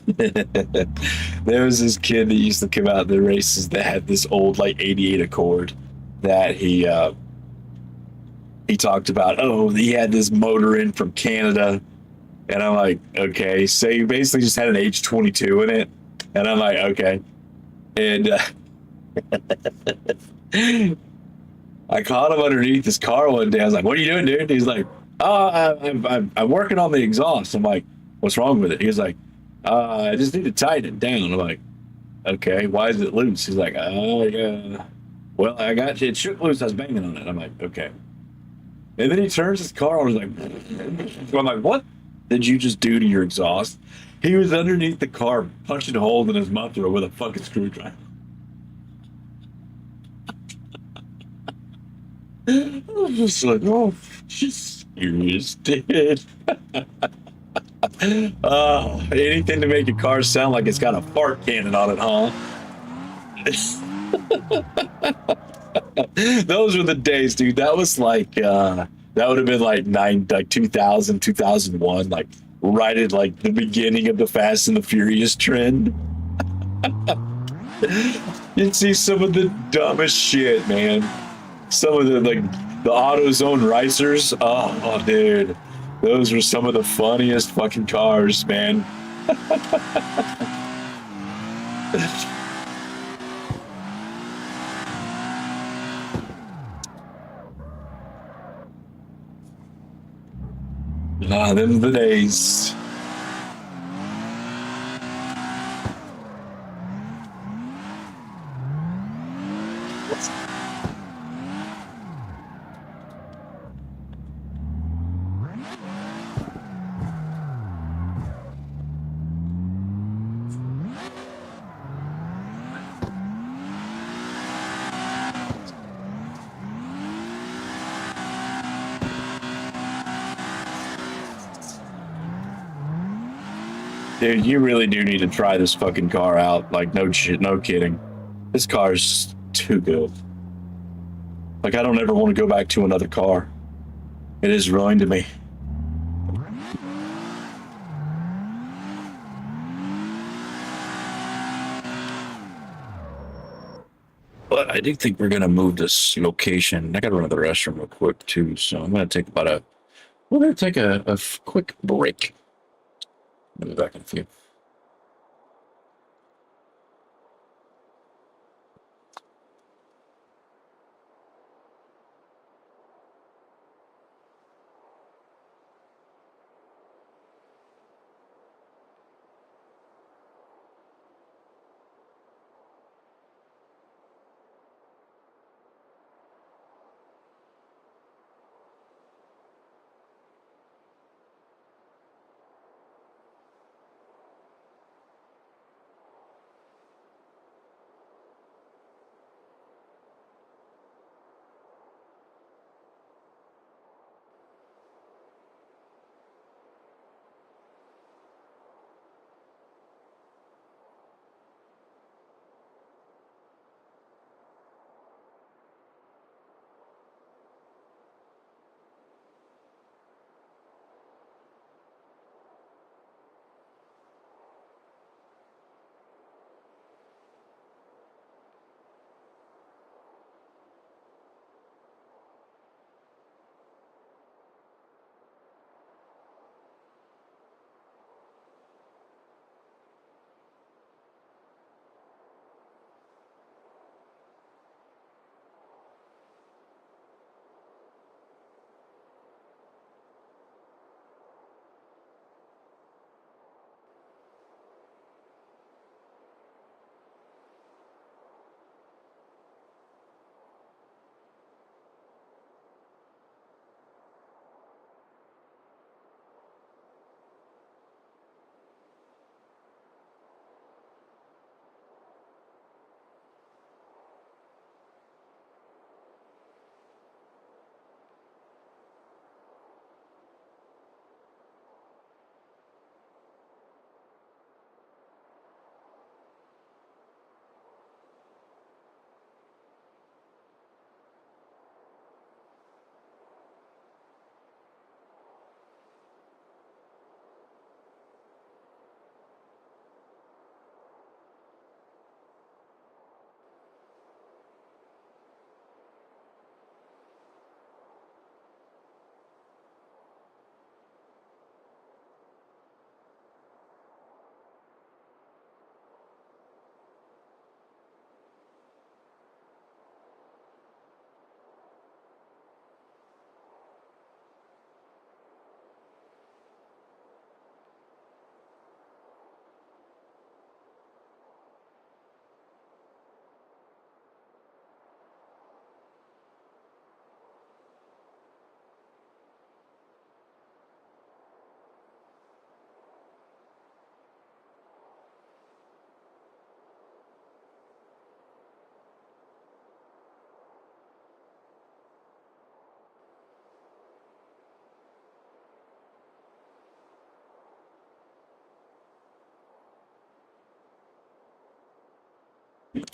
there was this kid that used to come out in the races that had this old like 88 Accord that he talked about. Oh, he had this motor in from Canada. And I'm like, okay, so you basically just had an H22 in it. And I'm like, okay. And I caught him underneath his car one day. I was like, what are you doing, dude? He's like, oh, I'm working on the exhaust. I'm like, what's wrong with it? He's like, I just need to tighten it down. I'm like, okay, why is it loose? He's like, oh, yeah. Well, it shook loose. I was banging on it. I'm like, okay. And then he turns his car on. I'm like, what did you just do to your exhaust? He was underneath the car punching a hole in his muffler with a fucking screwdriver. I was just like, oh, she's serious, dude. Oh, anything to make a car sound like it's got a fart cannon on it, huh? Those were the days, dude. That was like, that would have been like 2000, 2001, like right at like the beginning of the Fast and the Furious trend. You'd see some of the dumbest shit, man. Some of the AutoZone racers. Oh, dude. Those were some of the funniest fucking cars, man. Them the days. Dude, you really do need to try this fucking car out. Like, no shit, no kidding. This car is too good. Like, I don't ever want to go back to another car. It is ruined to me. But I do think we're gonna move this location. I gotta run to the restroom real quick too, so I'm gonna take about a. We're gonna take a quick break. I'll be back in a few.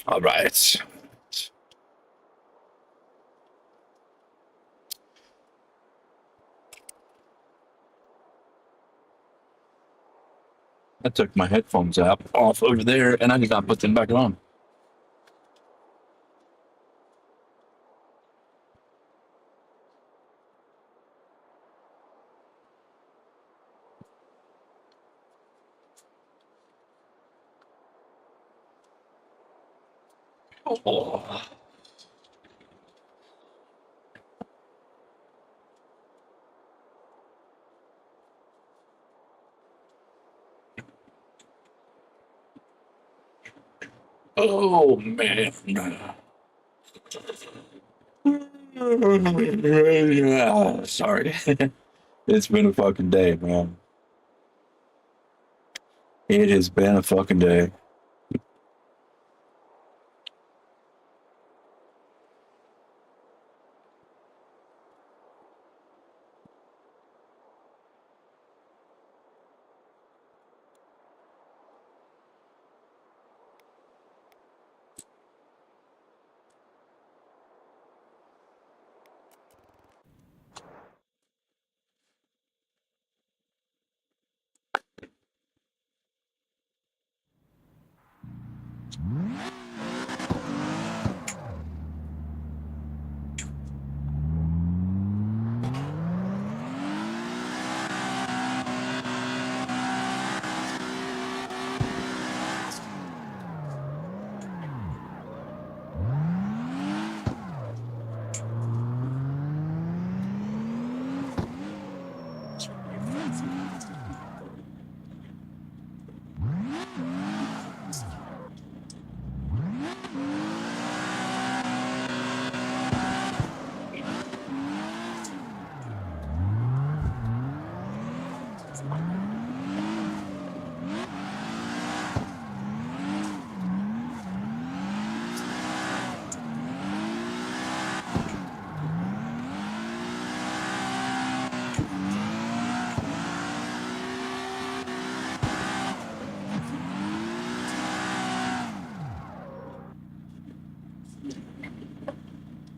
All right. I took my headphones out off over there, and I did not put them back on. Oh. Oh man. Sorry. It's been a fucking day, man. It has been a fucking day.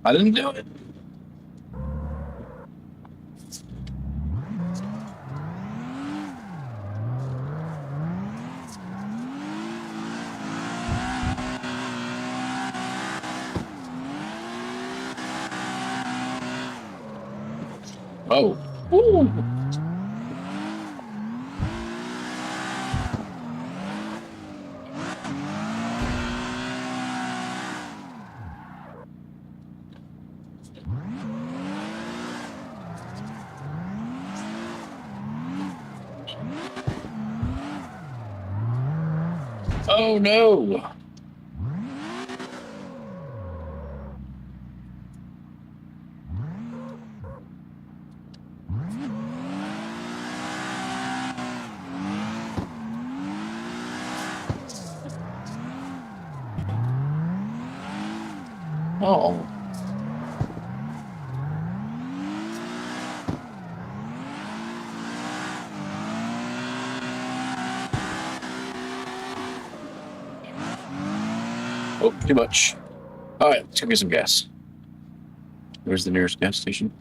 I didn't do it. Oh. Ooh. Oh no. Oh. Oh, too much. All right, let's go get some gas. Where's the nearest gas station?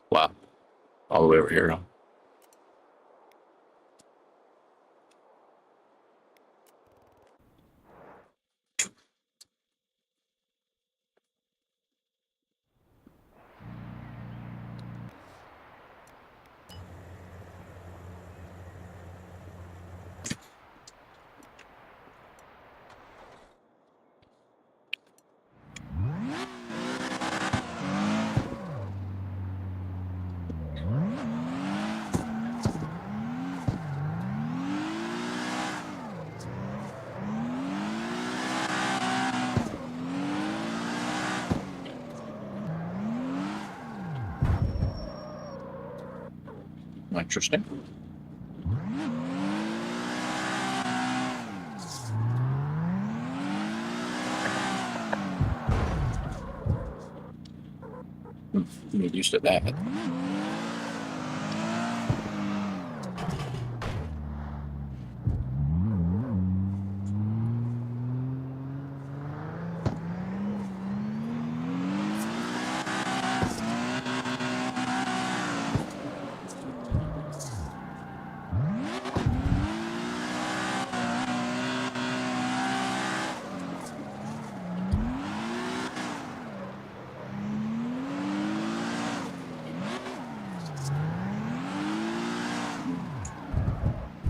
Wow. All the way over here. Interesting. Get used to that.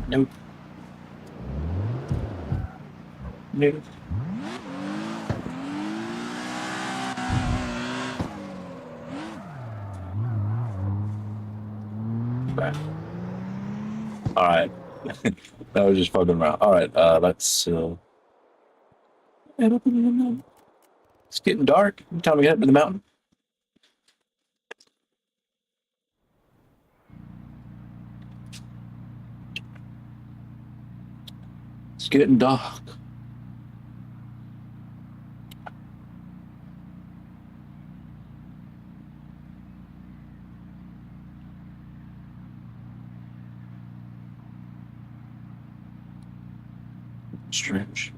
Nope. Nope. Okay. All right. That was just fucking around. All right, let's head up into the mountain. It's getting dark. Time we head up to the mountain. It's getting dark. Strange.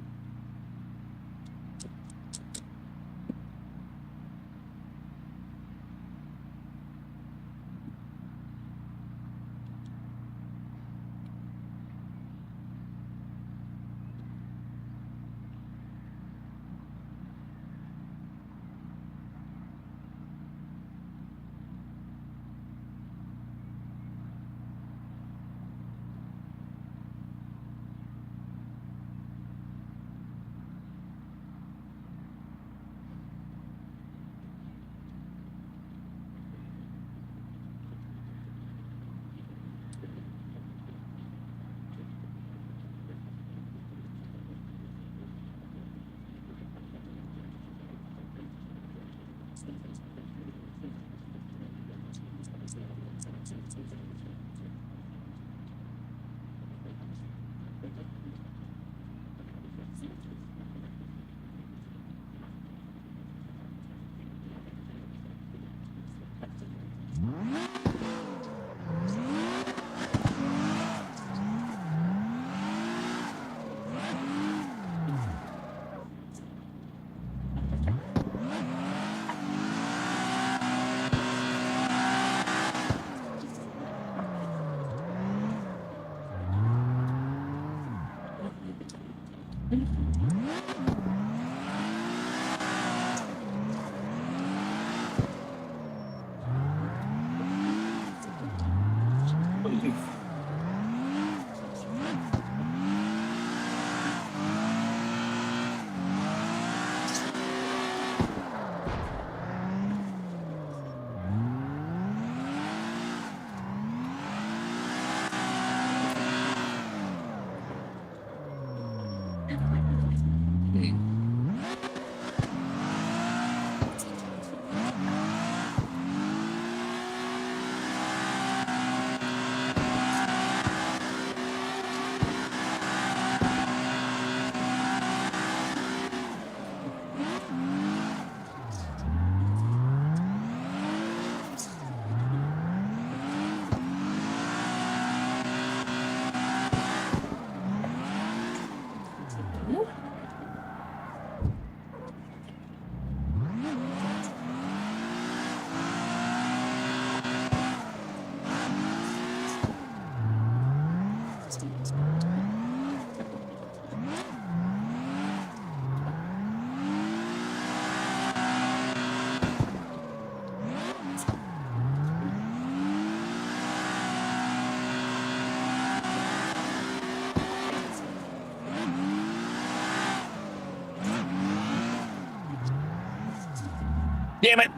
Damn it!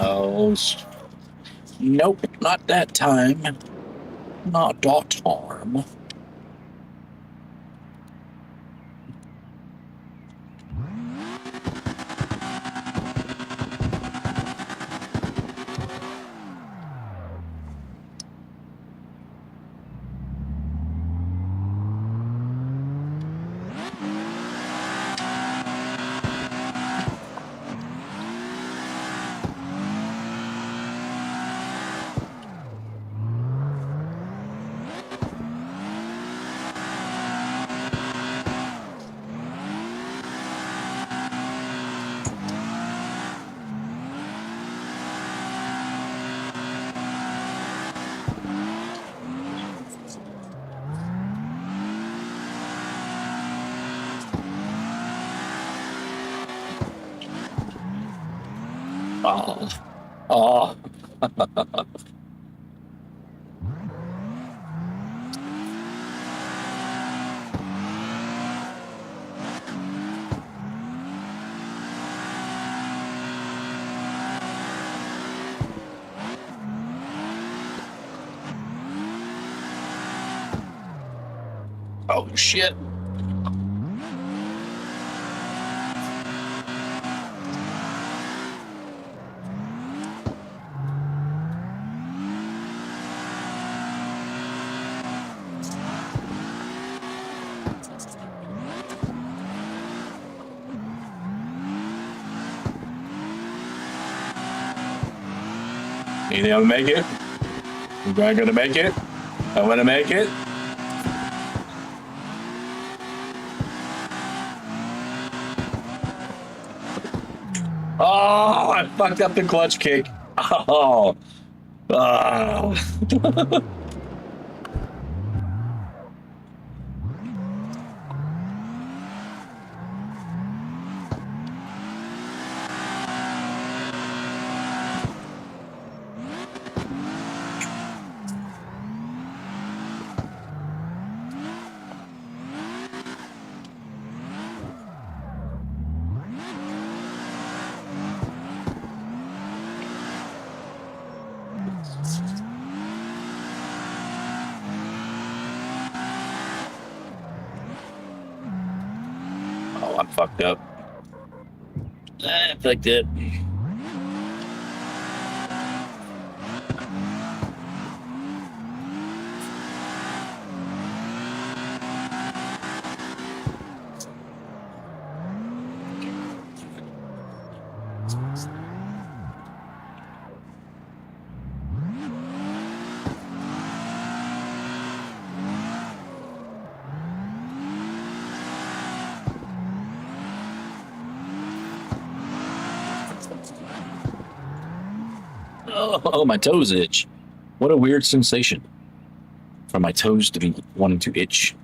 Oh, nope, not that time. Not that time. Oh, oh. Oh, shit. You think I'm gonna make it? I'm gonna make it. I'm gonna make it. Oh, I fucked up the clutch kick. Oh, oh. Oh, I'm fucked up. I flicked it. Oh, my toes itch. What a weird sensation for my toes to be wanting to itch.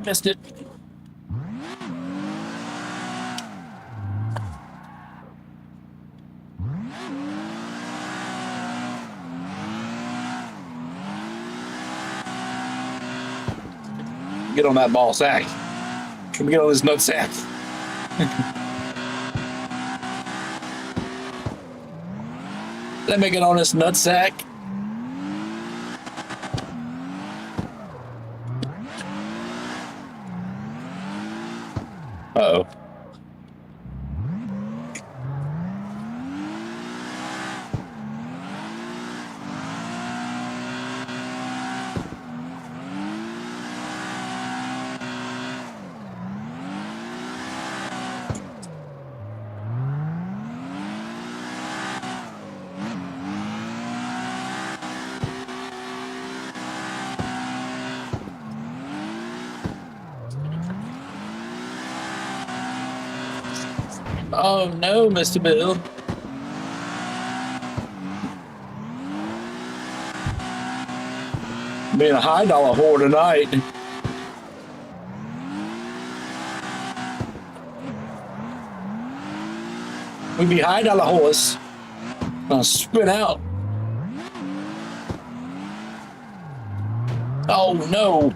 Missed it. Get on that ball sack. Can we get on this nut sack? Let me get on this nut sack. Uh-oh. Oh no, Mr. Bill. Being a high dollar whore tonight. We be high dollar whores. I'll spin out. Oh no.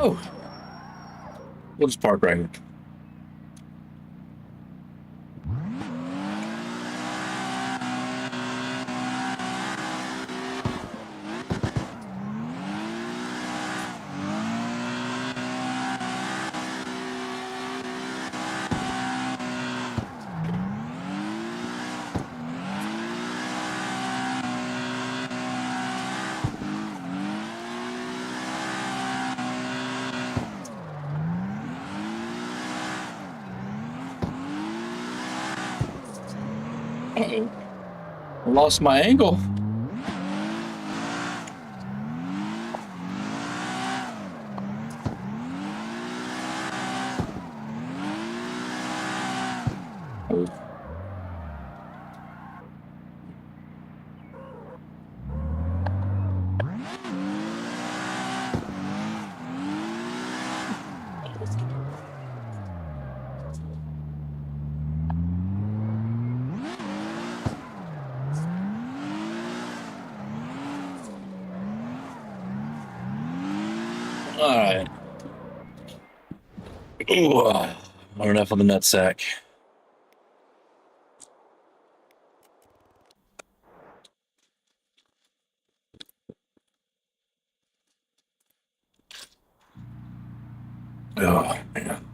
No! We'll just park right here. Uh-oh. I lost my angle. All right. Ooh, not enough on the nut sack. Oh, man.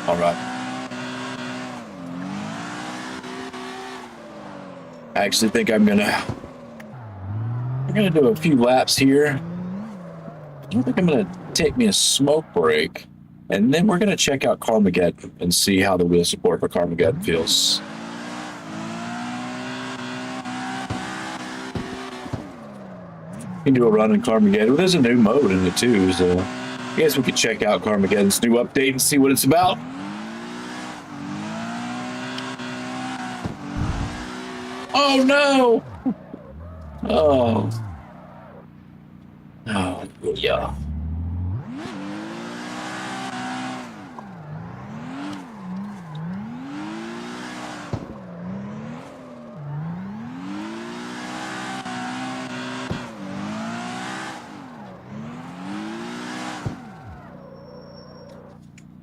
All right. I actually think I'm gonna do a few laps here. I think I'm gonna take me a smoke break, and then we're gonna check out Carmageddon and see how the wheel support for Carmageddon feels. You can do a run in Carmageddon. Well, there's a new mode in it too, so I guess we could check out Carmageddon's new update and see what it's about. Oh no! Oh. Oh, yeah.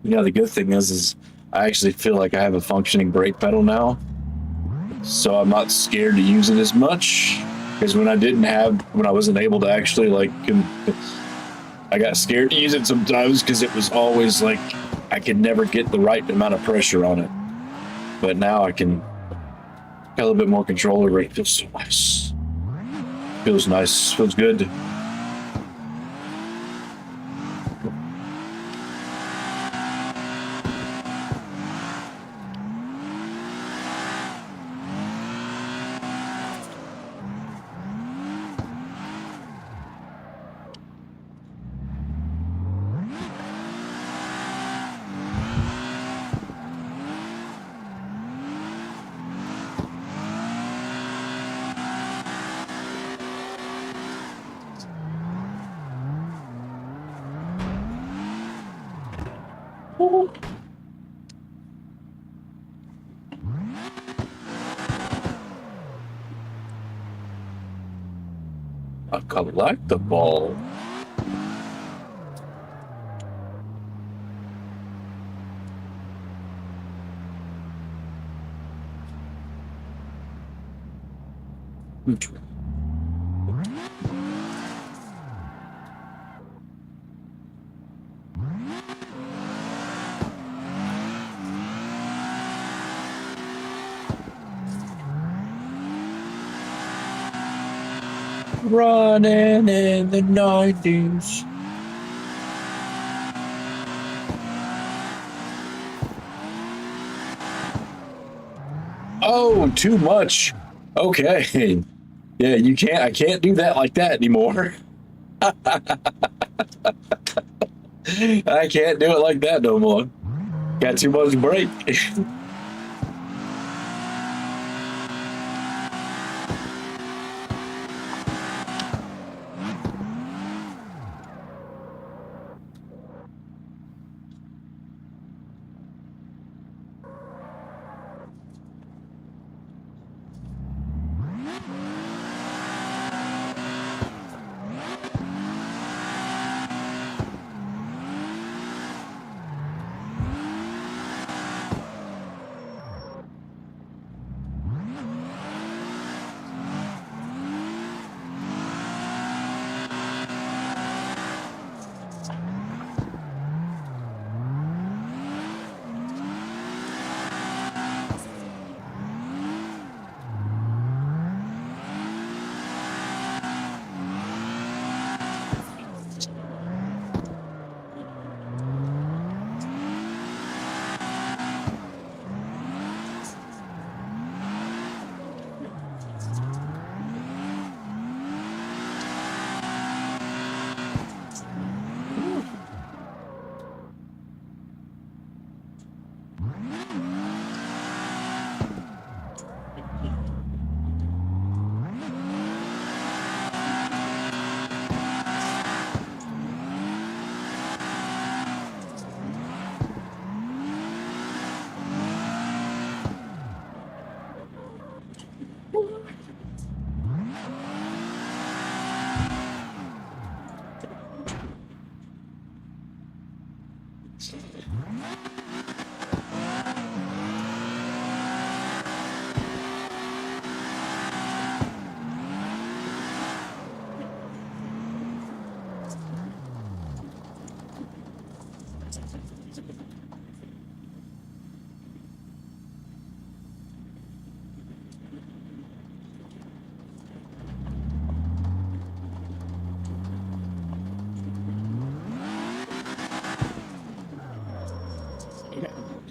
You know, the good thing is I actually feel like I have a functioning brake pedal now, so I'm not scared to use it as much. Because when I wasn't able to actually I got scared to use it sometimes because it was always like I could never get the right amount of pressure on it. But now I can got a little bit more control over it. It feels so nice. Feels nice. Feels good. I collect the ball. Running in the 90s. Oh, too much. Okay. Yeah, I can't do that like that anymore. I can't do it like that no more. Got too much brake.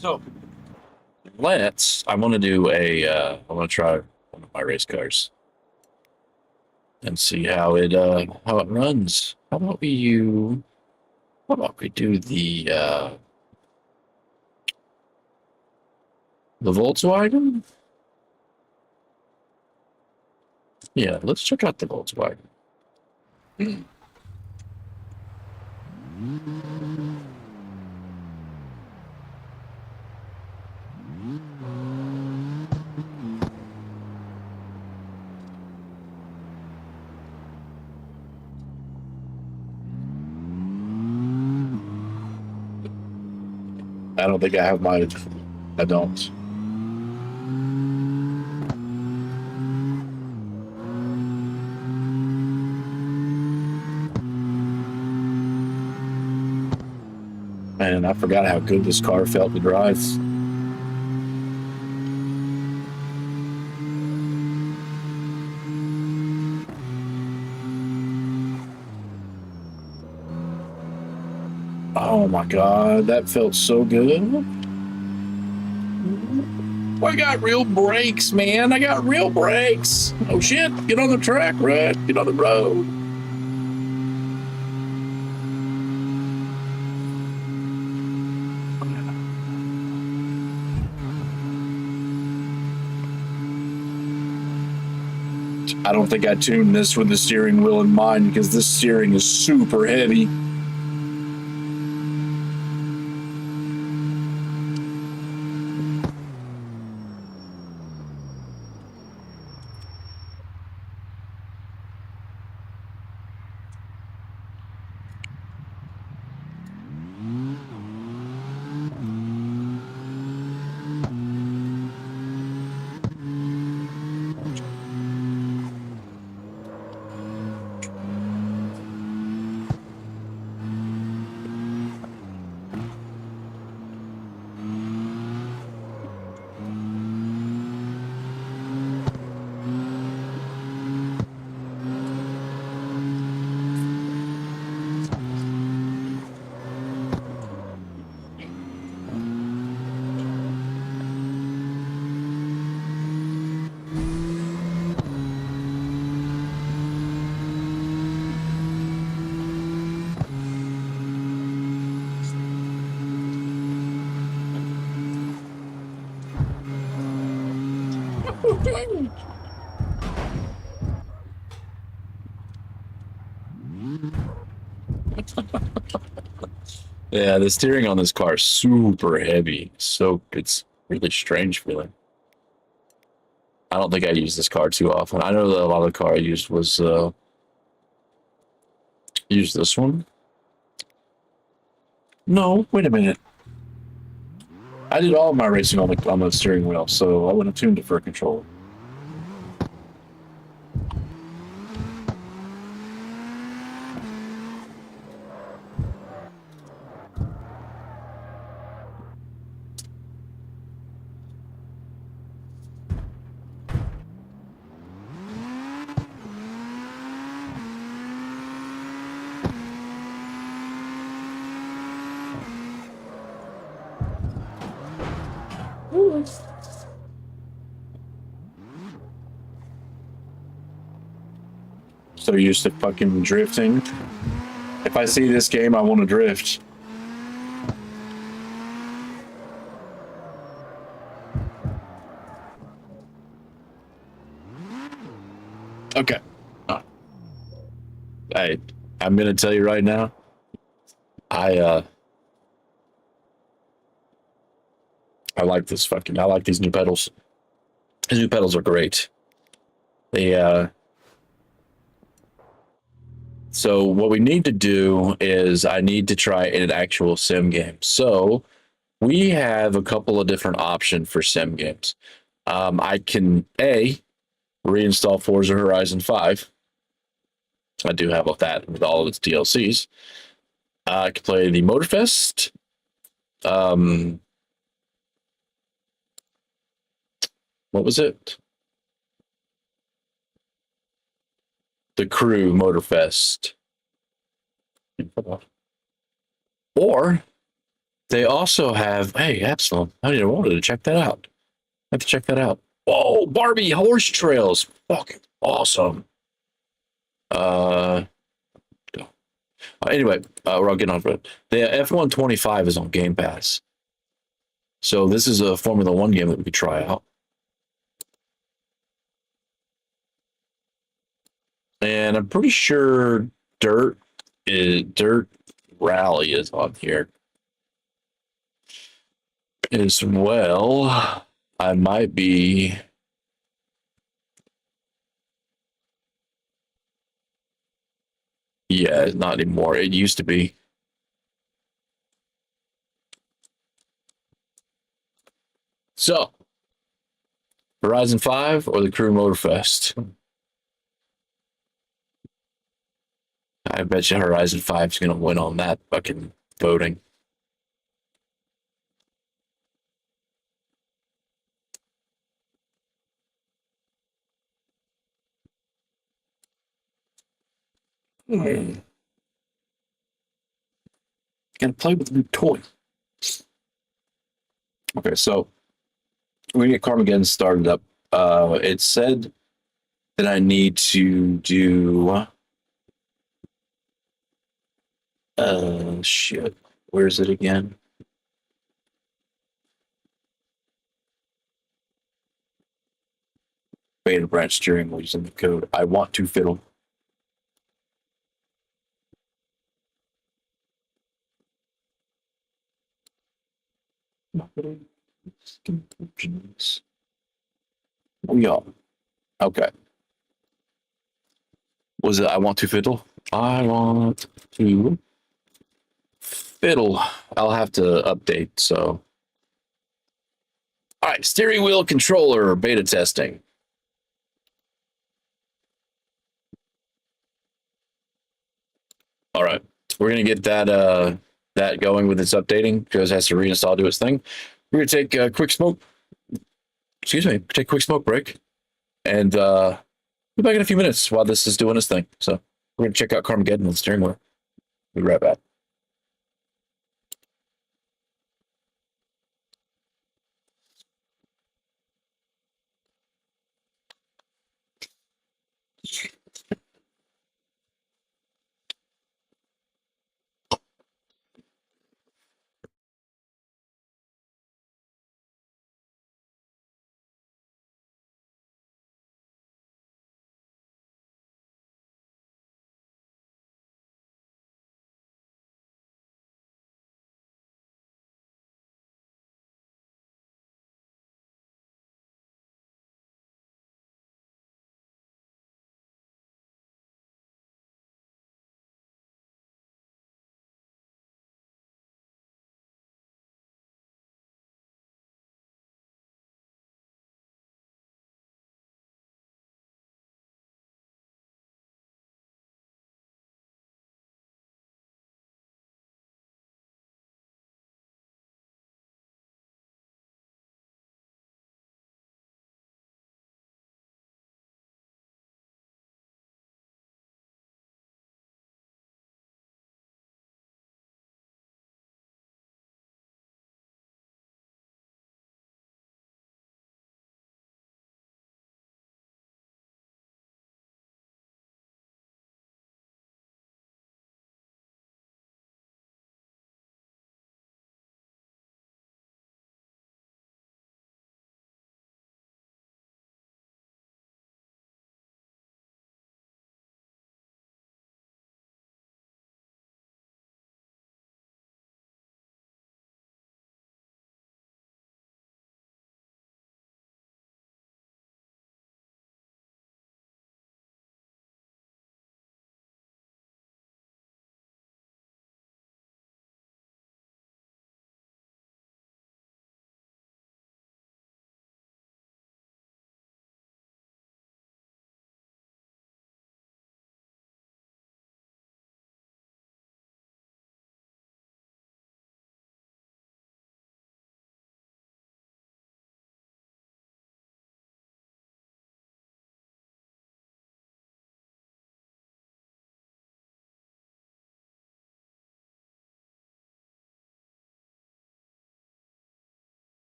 So I want to do I want to try one of my race cars and see how it runs. How about we do the Volkswagen? Yeah, let's check out the Volkswagen. I don't think I have my. I don't. Man, I forgot how good this car felt to drive. Oh my god, that felt so good. I got real brakes, man. I got real brakes. Oh shit, get on the track, Red. Get on the road. I don't think I tuned this with the steering wheel in mind because this steering is super heavy. Yeah, the steering on this car is super heavy. So it's really strange feeling. I don't think I use this car too often. I know that a lot of the car I used was used this one. No, wait a minute. I did all of my racing on the steering wheel, so I wouldn't have tuned it for a controller. So used to fucking drifting. If I see this game, I want to drift. Okay. I'm gonna tell you right now. I like this fucking. I like these new pedals. These new pedals are great. They So what we need to do is I need to try an actual sim game. So we have a couple of different options for sim games. I can reinstall Forza Horizon 5. I do have that with all of its DLCs. I can play the Motorfest. What was it? The Crew Motorfest. Or They also have, hey, Absalom. I didn't wanted to check that out. I have to check that out. Whoa, Barbie horse trails. Fucking awesome. Uh, anyway, we're all getting on for it. The F-125 is on Game Pass. So this is a Formula One game that we could try out. And I'm pretty sure Dirt Rally is on here as well. I might be. Yeah, not anymore. It used to be. So, Horizon 5 or the Crew Motorfest? I bet you Horizon 5 is going to win on that fucking voting. Mm. Gotta play with a new toy. Okay, so we're gonna get Carmageddon started up. It said that I need to do shit. Where is it again? Beta branch steering wheel using the code. I want to fiddle. We are. Okay. Was it I want to fiddle? I want to fiddle. I'll have to update. So, all right, steering wheel controller beta testing. All right, we're gonna get that going with its updating because it has to reinstall, do its thing. We're gonna take a quick smoke. Excuse me, take a quick smoke break, and be back in a few minutes while this is doing its thing. So we're gonna check out Carmageddon on the steering wheel. Be right back.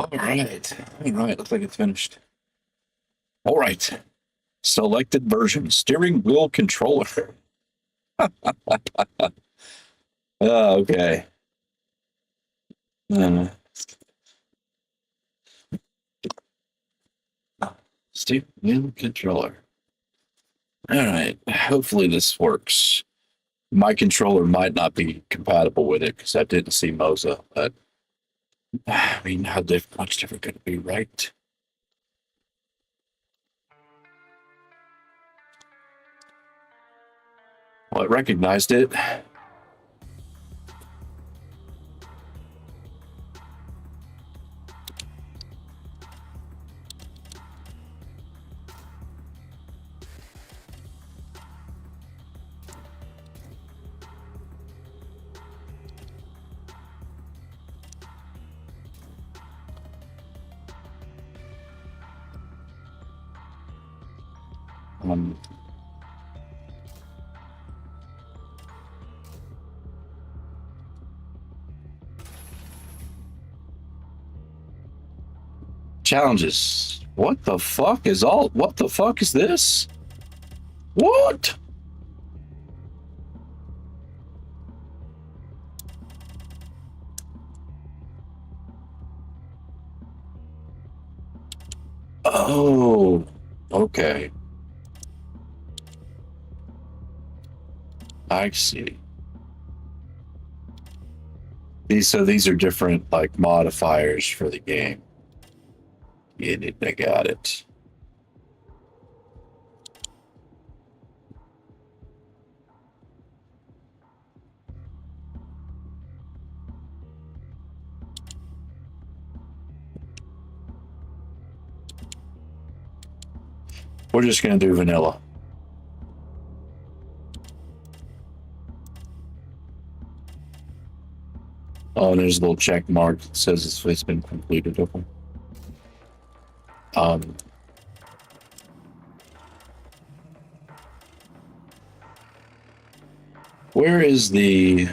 All right. All right. Looks like it's finished. All right. Selected version, steering wheel controller. Okay. Uh, steering wheel controller. All right. Hopefully this works. My controller might not be compatible with it because I didn't see Moza, but I mean, much different could it be, right? Well, it recognized it. Um, challenges. What the fuck is this? What? Oh, okay. I see. These are different like modifiers for the game. I got it. We're just gonna do vanilla. Oh, and there's a little check mark that says it's been completed. Okay. Um, where is the?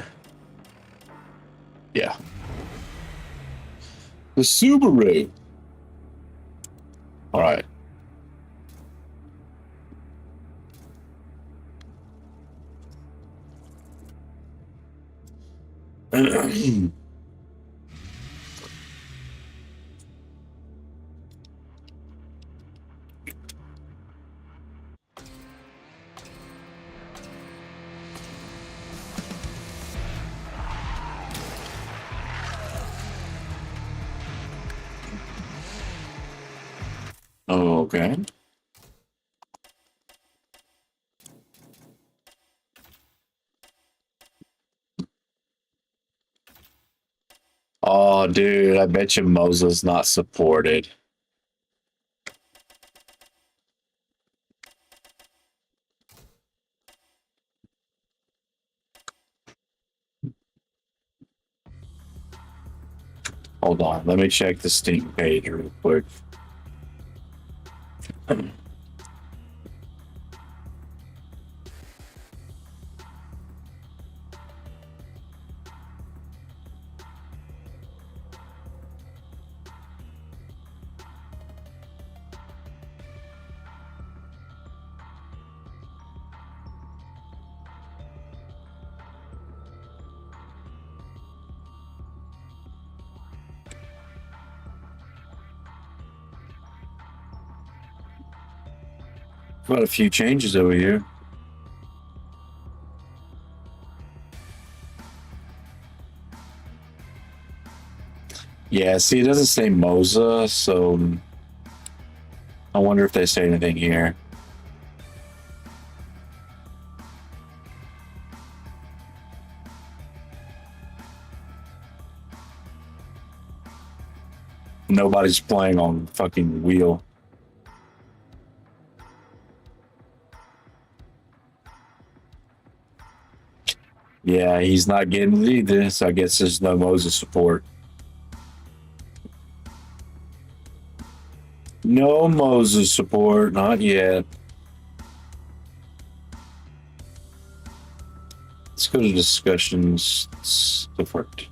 Yeah, the Subaru. All right. Okay. Oh, dude, I bet you Moza's not supported. Hold on, let me check the Steam page real quick. Quite a few changes over here. Yeah, see, it doesn't say Moza, so I wonder if they say anything here. Nobody's playing on fucking wheel. Yeah, he's not getting it either, so I guess there's no Moza support. No Moza support, not yet. Let's go to discussions. It's different.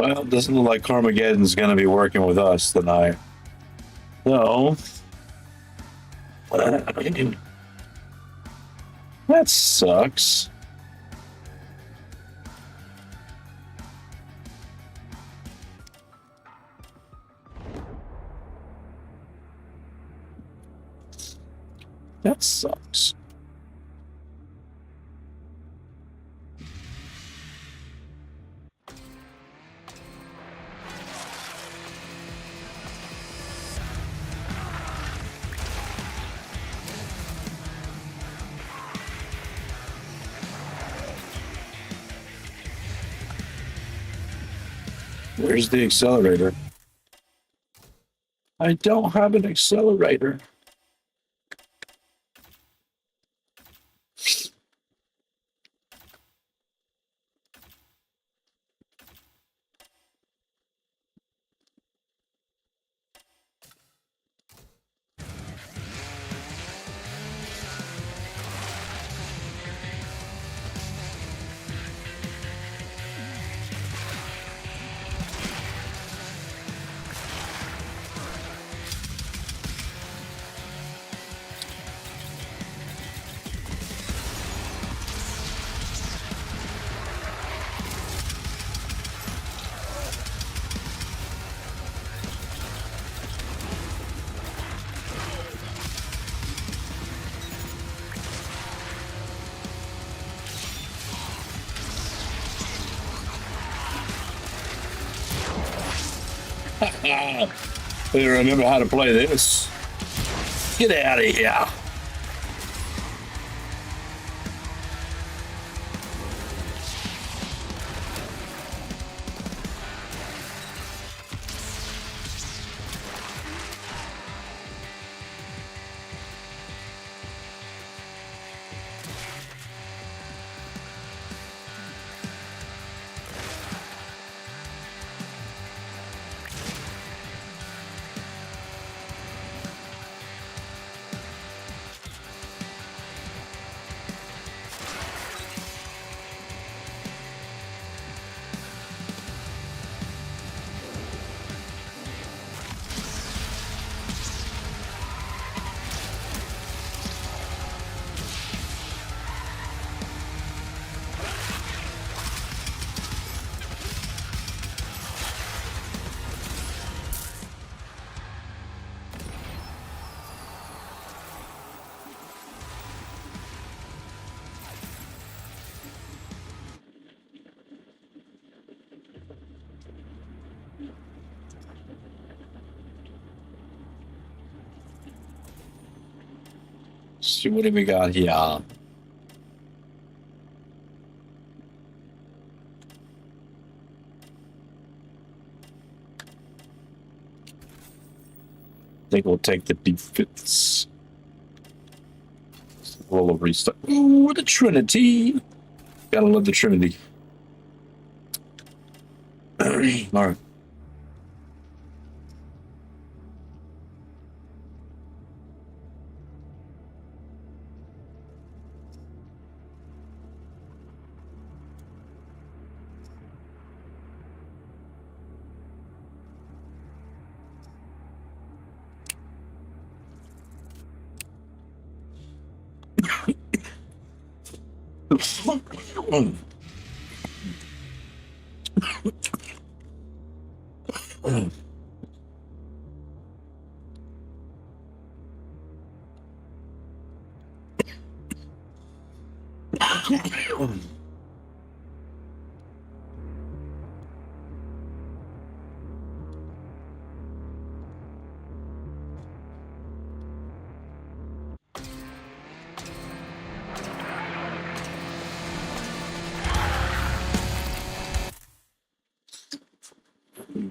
Well, it doesn't look like Carmageddon's going to be working with us tonight. So, that sucks. That sucks. Where's the accelerator? I don't have an accelerator. I don't remember how to play this. Get out of here. See, what do we got here? I think we'll take the defense. Roll a restart. Ooh, the Trinity. Gotta love the Trinity. All right.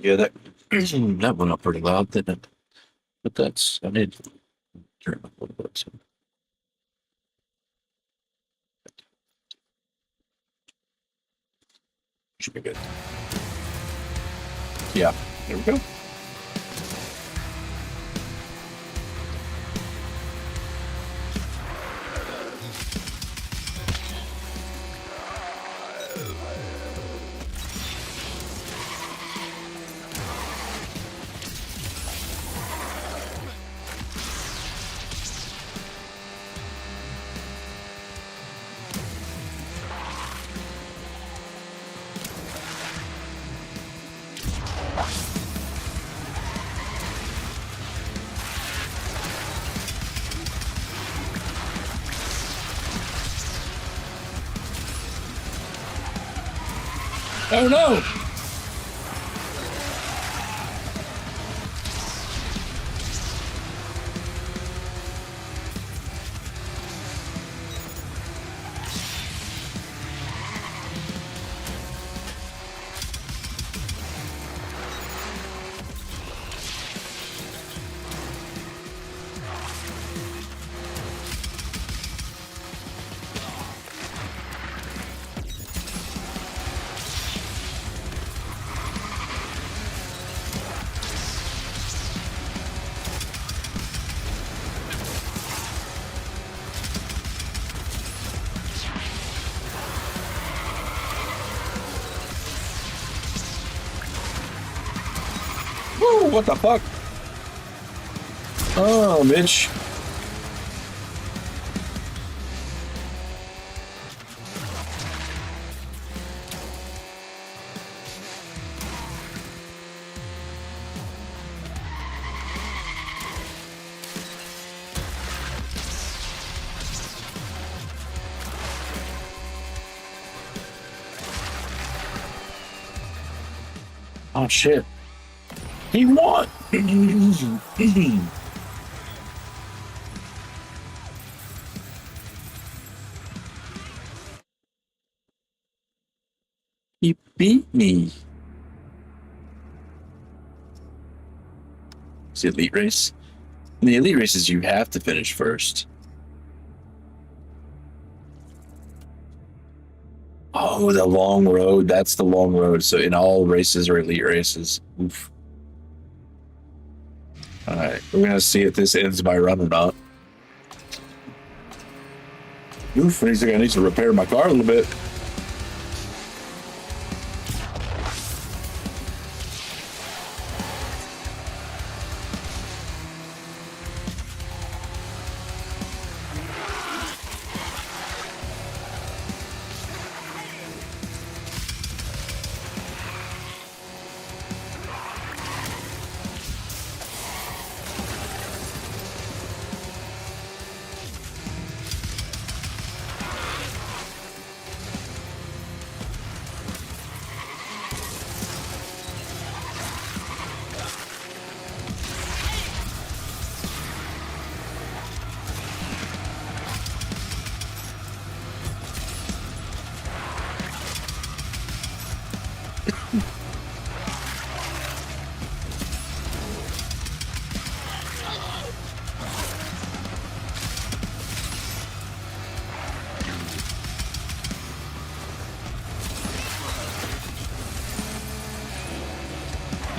Yeah, that that went up pretty loud, didn't it? But that's I need to turn up a little bit. So. Should be good. Yeah, there we go. Oh no! Woo, what the fuck? Oh, Mitch. Oh shit. He won. He beat me. It's the elite race. In the elite races, you have to finish first. Oh, the long road. That's the long road. So in all races or elite races. Oof. All right. We're going to see if this ends my run or not. Oof. I need to repair my car a little bit.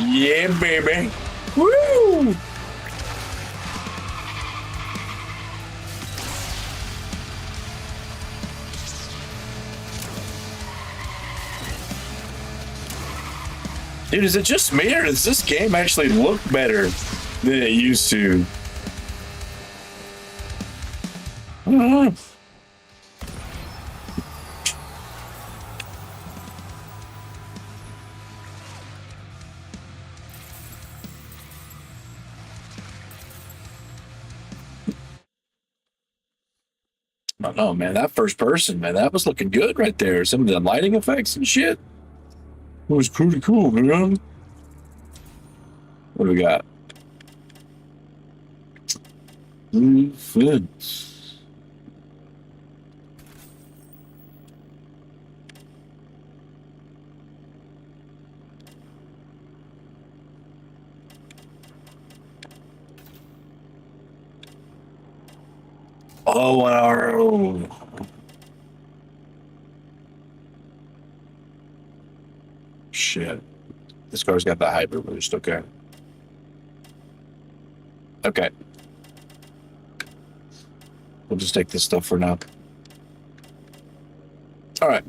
Yeah, baby. Woo! Dude, is it just me or does this game actually look better than it used to? I don't know. I don't know, man. That first person, man, that was looking good right there. Some of the lighting effects and shit. It was pretty cool, man. What do we got? Defense. Oh, our shit. This car's got the hyper boost. Okay. Okay. We'll just take this stuff for now. All right.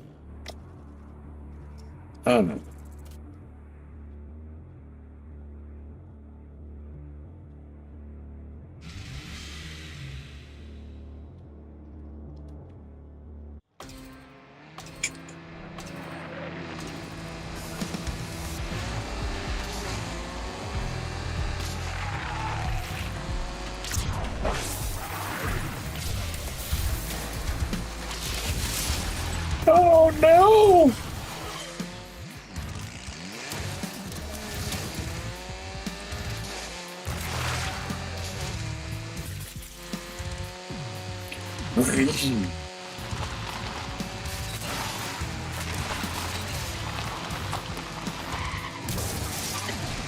Oh no!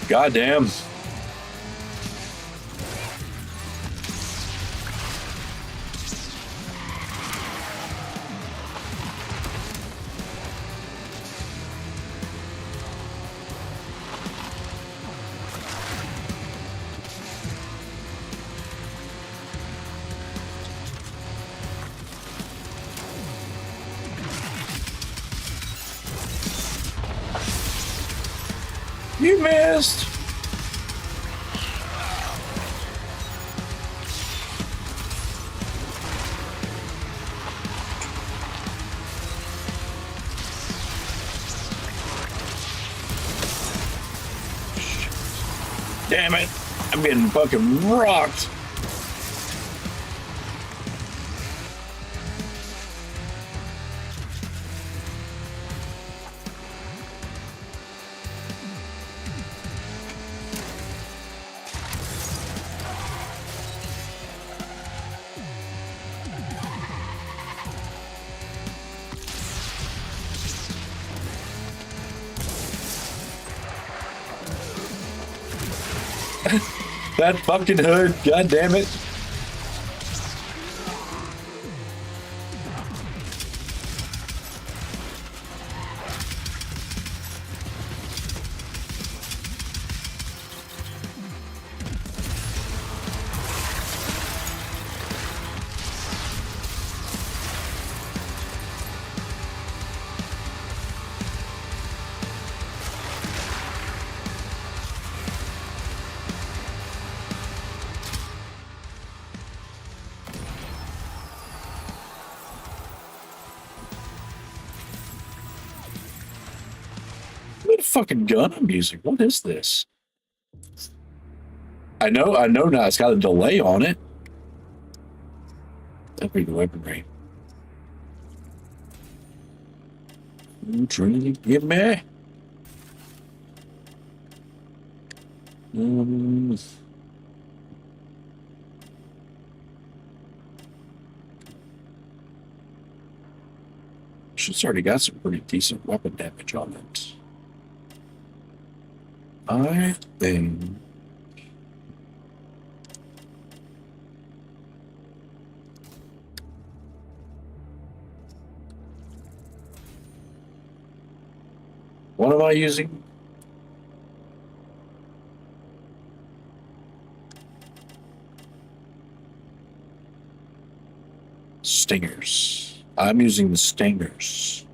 Goddamn. You missed. Damn it. I'm getting fucking rocked. That fucking hood, god damn it. What a fucking gun I'm using. What is this? I know now it's got a delay on it. That'd be the weaponry. Trinity, give me. She's already got some pretty decent weapon damage on it. I think. What am I using? Stingers. I'm using the stingers.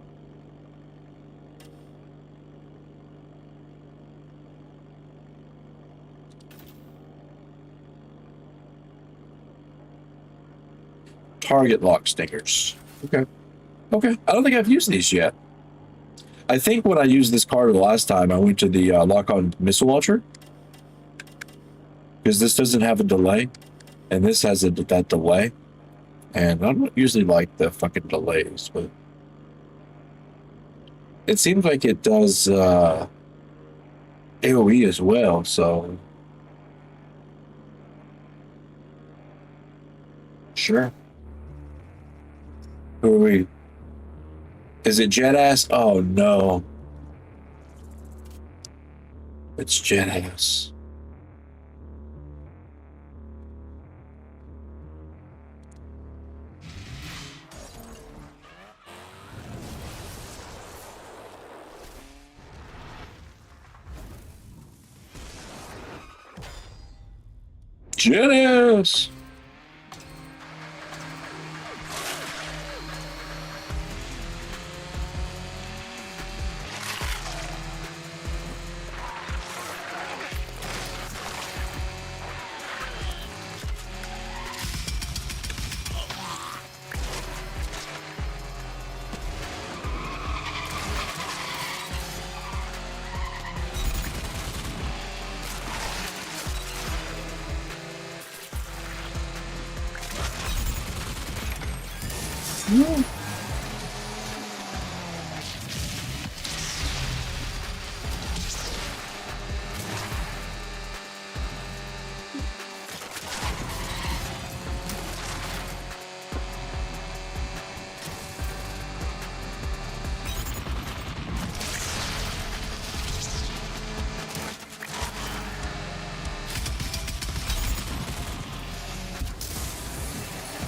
Target lock stingers. Okay. Okay. I don't think I've used these yet. I think when I used this card the last time, I went to the lock-on missile launcher. Because this doesn't have a delay. And this has that delay. And I don't usually like the fucking delays, but it seems like it does AoE as well, so sure. Who are we? Is it Jet Ass? Oh no. It's Jet Ass. Jet Ass. No.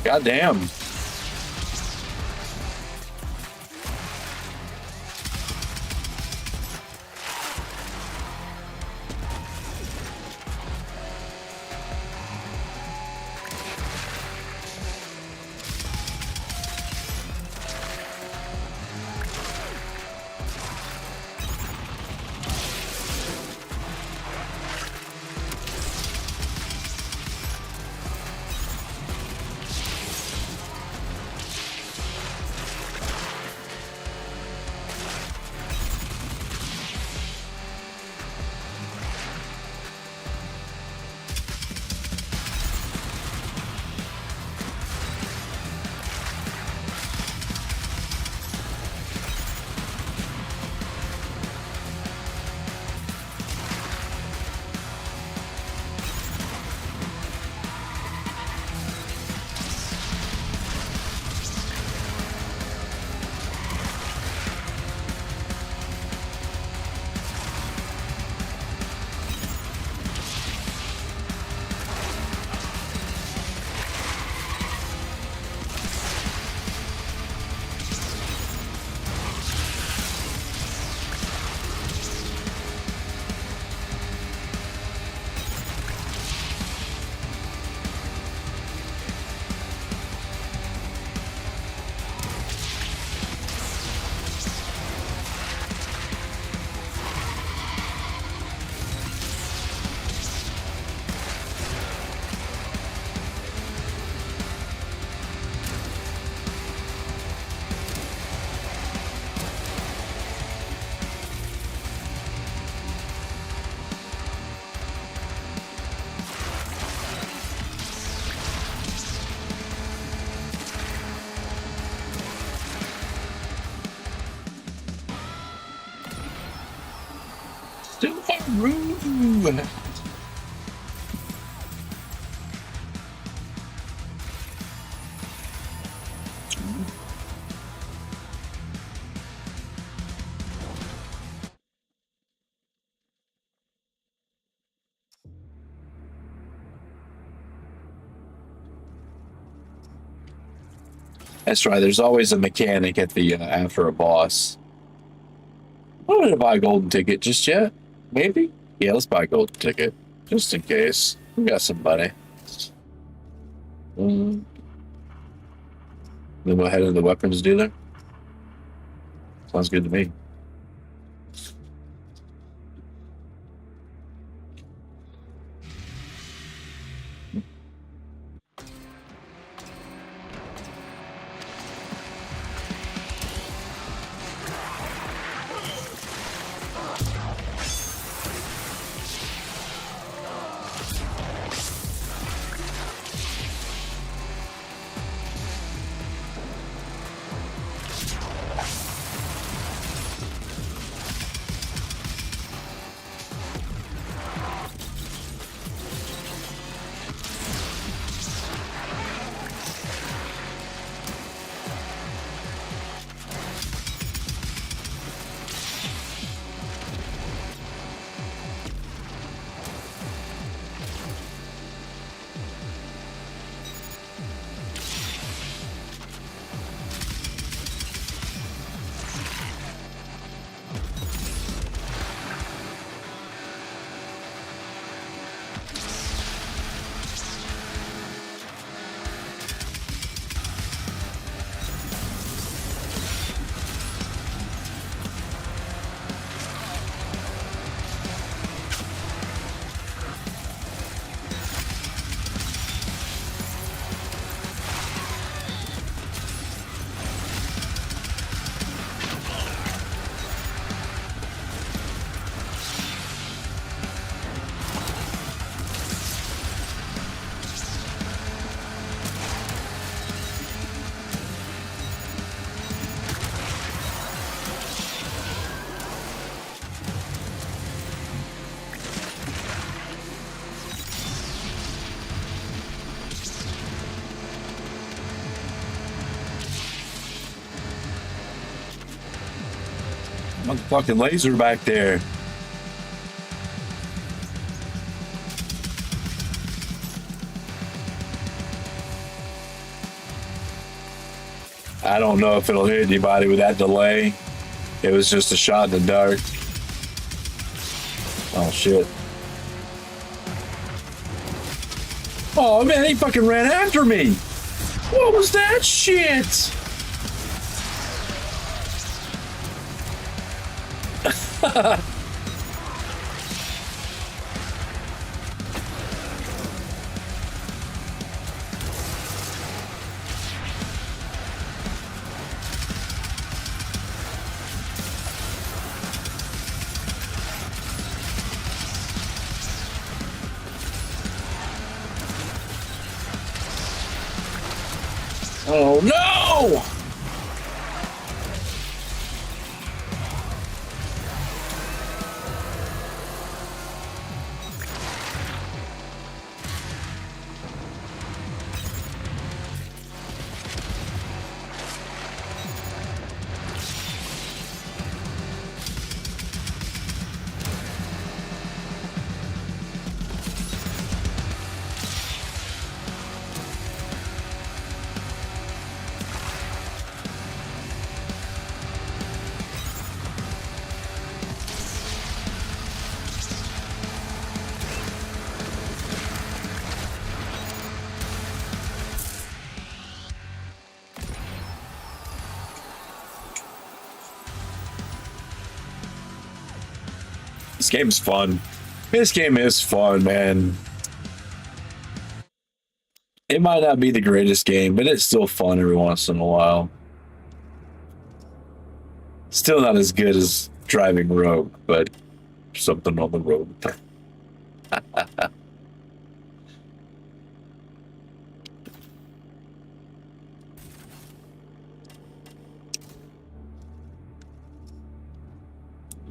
Goddamn. Silveroo. That's right. There's always a mechanic at the after a boss. I'm not gonna buy a golden ticket just yet. Maybe. Yeah, let's buy a golden ticket just in case. We got some money. Then we'll head to the weapons dealer. Sounds good to me. Motherfucking laser back there. I don't know if it'll hit anybody with that delay. It was just a shot in the dark. Oh, shit. Oh, man, he fucking ran after me. What was that shit? Oh, no! This game's fun. This game is fun, man. It might not be the greatest game, but it's still fun every once in a while. Still not as good as driving Rogue, but something on the road.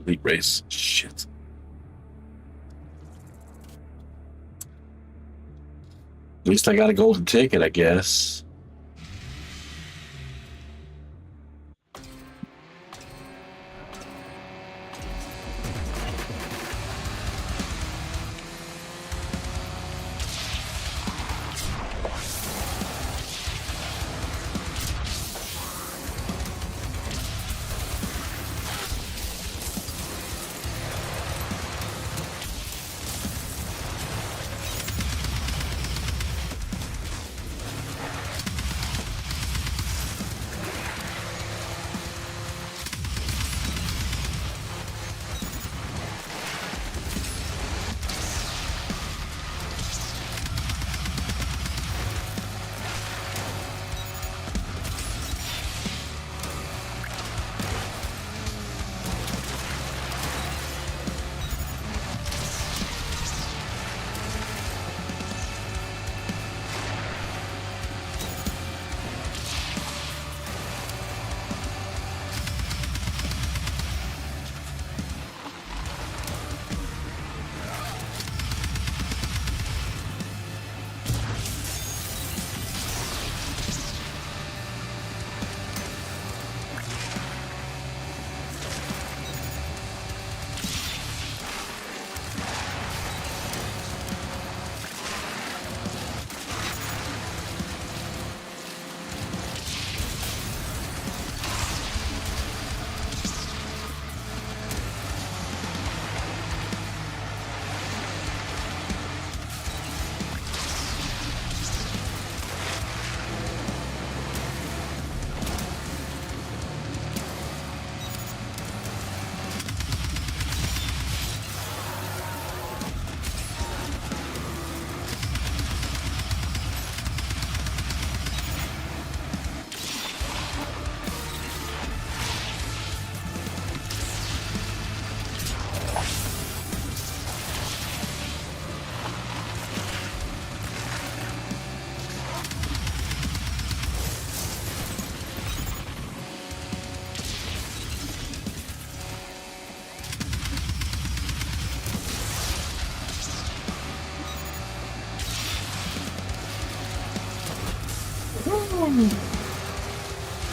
Elite race. Shit. At least I got a golden ticket, I guess.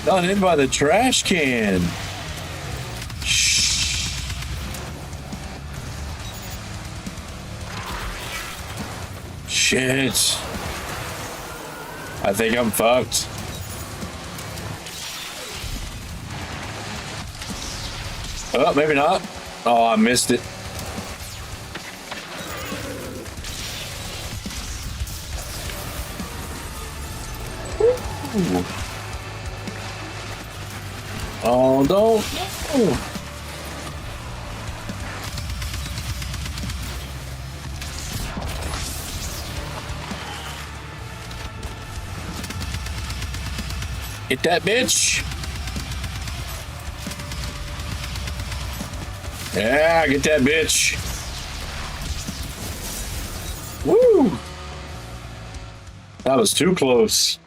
Done in by the trash can. Shh. Shit. I think I'm fucked. Oh, maybe not. Oh, I missed it. Ooh. Oh, no. No. Get that bitch. Yeah, get that bitch. Woo! That was too close.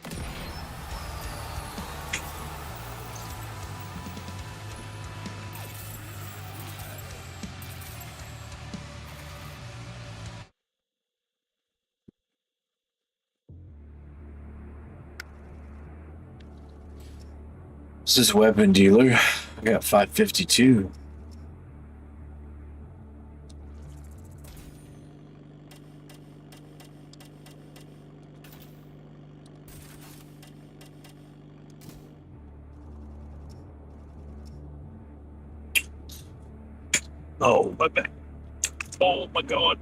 This is weapon dealer. I got 552. Oh, my back. Oh, my God.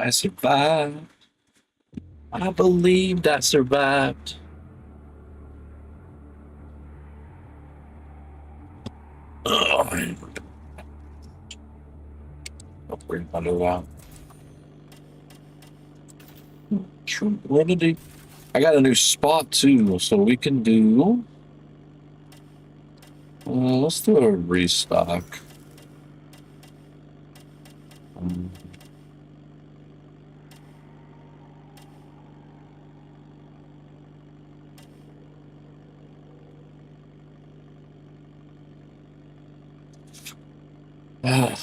I survived. I believed I survived. Ugh. I'll bring my new out. Trinity. I got a new spot too, so we can do. Let's do a restock. Ah.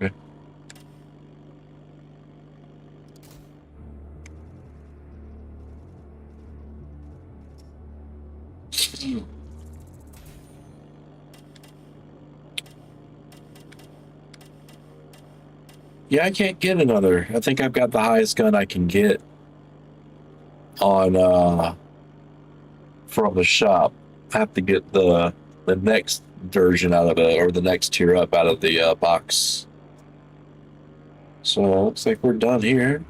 Okay. Yeah, I can't get another. I think I've got the highest gun I can get on from the shop. I have to get the next version out of it, or the next tier up out of the box. So looks like we're done here.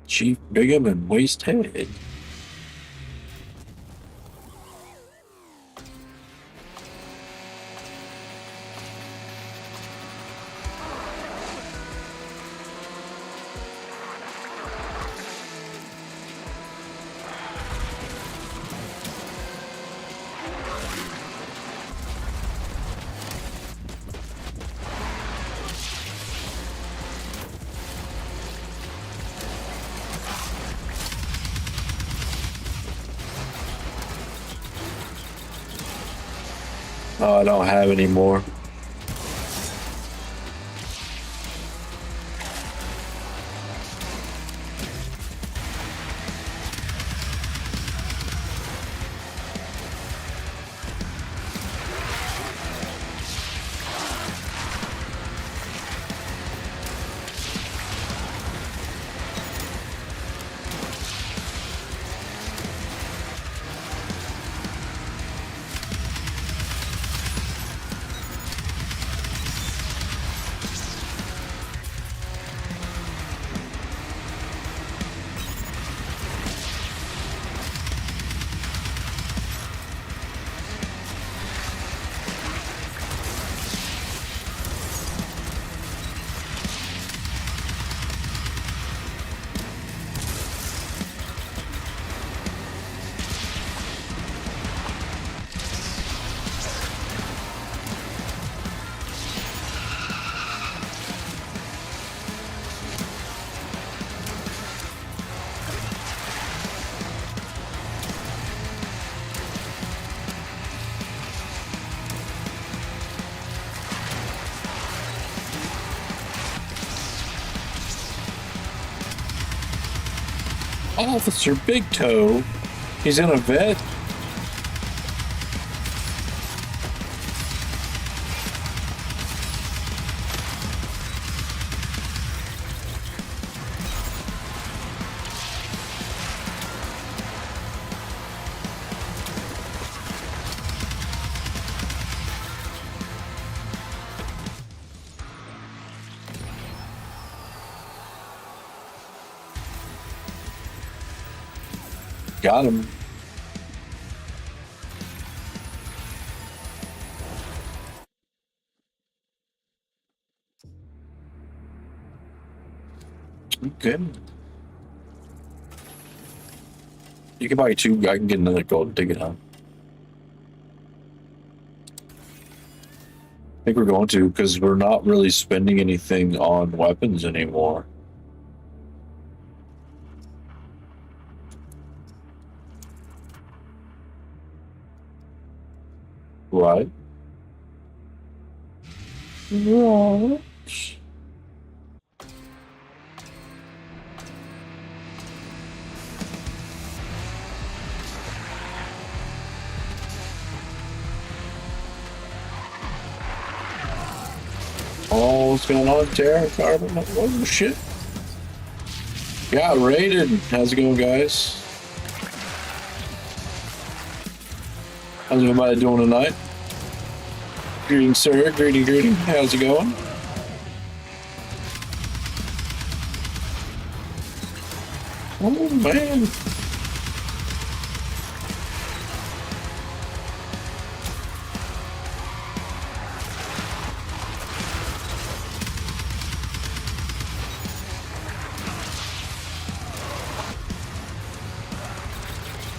Chief Bigham and Waste Head. Oh, I don't have any more. Officer Big Toe. He's in a vet. Got him. Okay. You can buy two. I can get another golden ticket, huh? I think we're going to, because we're not really spending anything on weapons anymore. Right? Right. Oh, what's going on, Terra? Carbon? Oh, shit. Got raided. How's it going, guys? How's everybody doing tonight? Greetings, sir. Greeting. How's it going? Oh, man.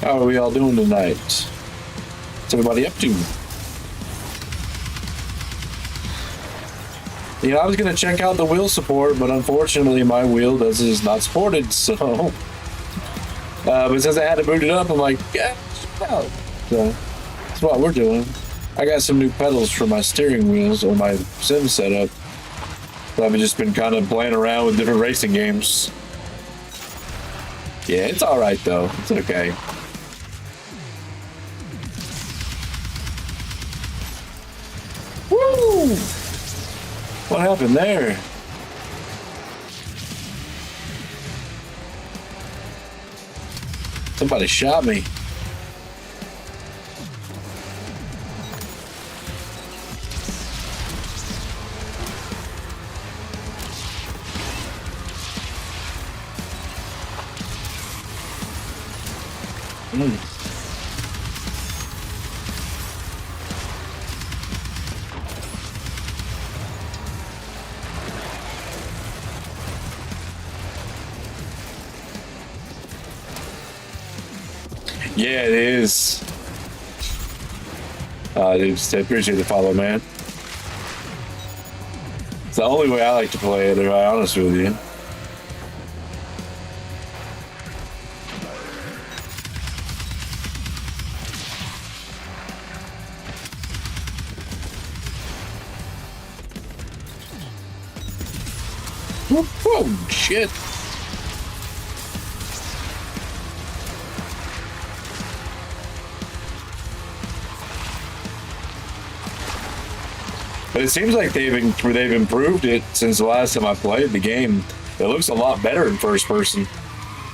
How are we all doing tonight? What's everybody up to? You know, I was going to check out the wheel support, but unfortunately my wheel is not supported, so... but since I had to boot it up, I'm like, yeah, out. So that's what we're doing. I got some new pedals for my steering wheels or my sim setup. So I've just been kind of playing around with different racing games. Yeah, it's all right though. It's okay. Woo! What happened there? Somebody shot me. Yeah, it is. I appreciate the follow, man. It's the only way I like to play it, to be honest with you. Whoa, shit. But it seems like they've improved it since the last time I played the game. It looks a lot better in first person.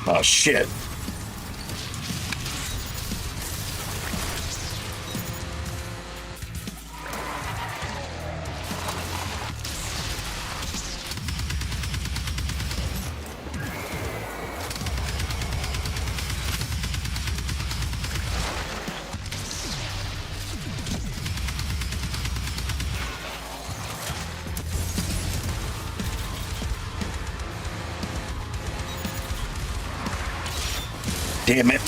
Oh shit. Damn it.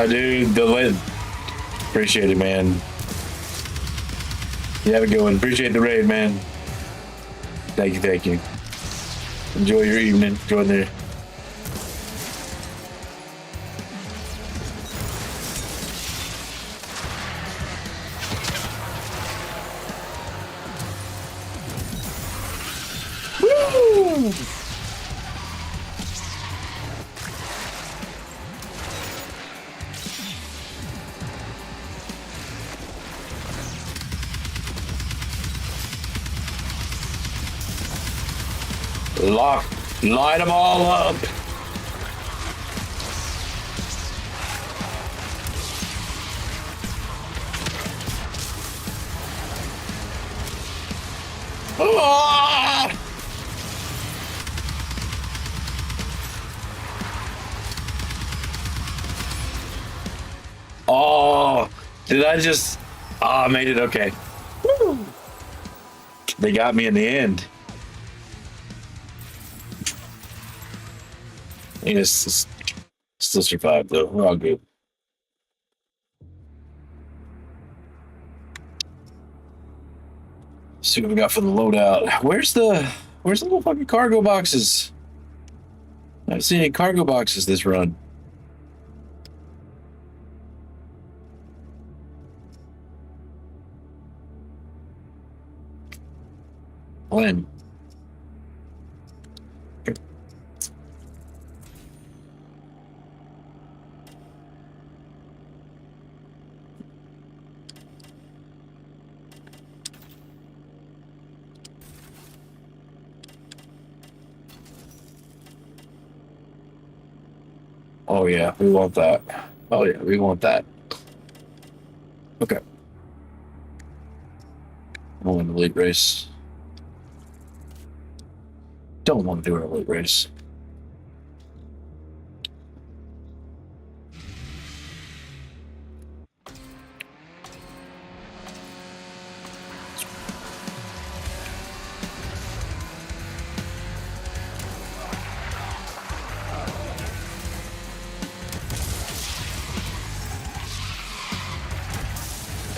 Dude, the lid. Appreciate it, man. You have a good one. Appreciate the raid, man. Thank you. Enjoy your evening. Go in there. Woo! Light them all up. Ah! Oh, did I just... I made it okay. Woo. They got me in the end. Yes, still survived though. We're all good. Let's see what we got for the loadout. Where's the little fucking cargo boxes? I haven't seen any cargo boxes this run. Glenn. Oh yeah, we want that. Oh yeah, we want that. Okay. I'm in the lead race. Don't want to do an elite race.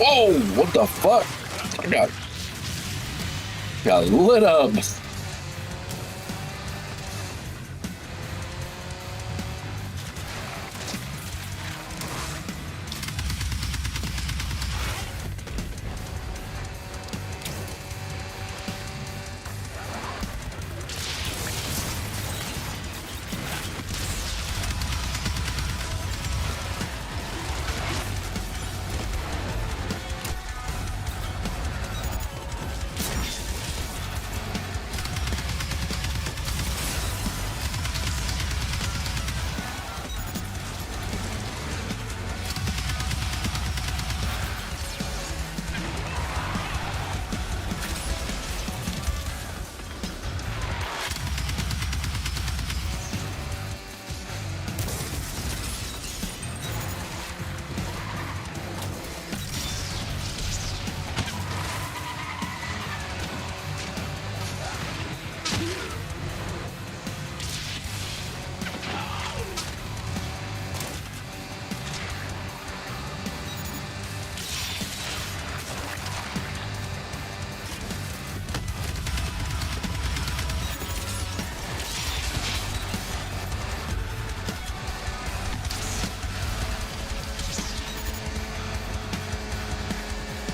Whoa! What the fuck? I got lit up.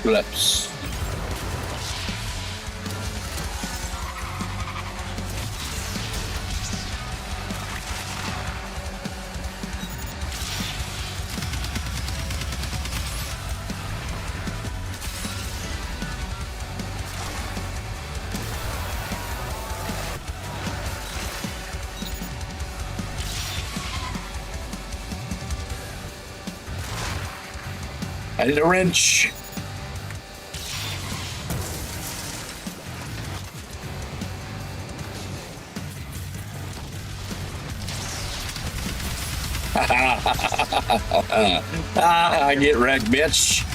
Flips. I need a wrench. I get wrecked, bitch.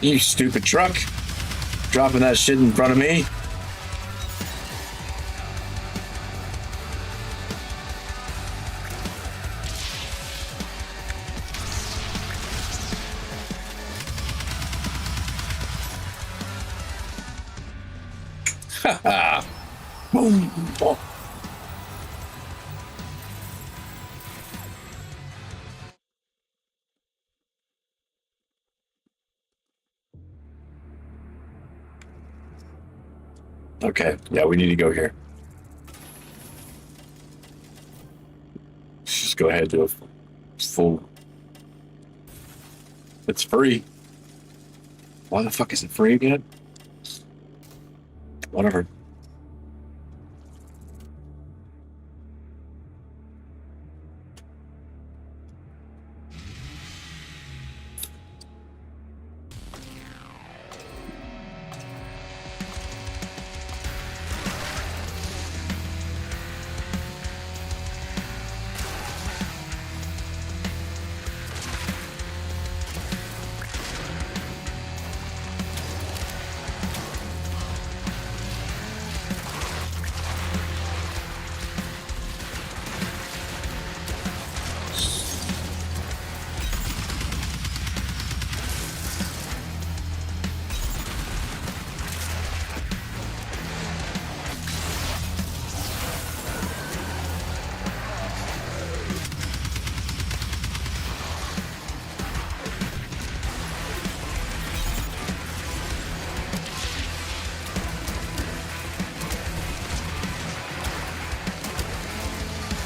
You stupid truck. Dropping that shit in front of me. Haha. Boom. Oh. Okay, yeah, we need to go here. Let's just go ahead and do a full. It's free. Why the fuck is it free again? Whatever.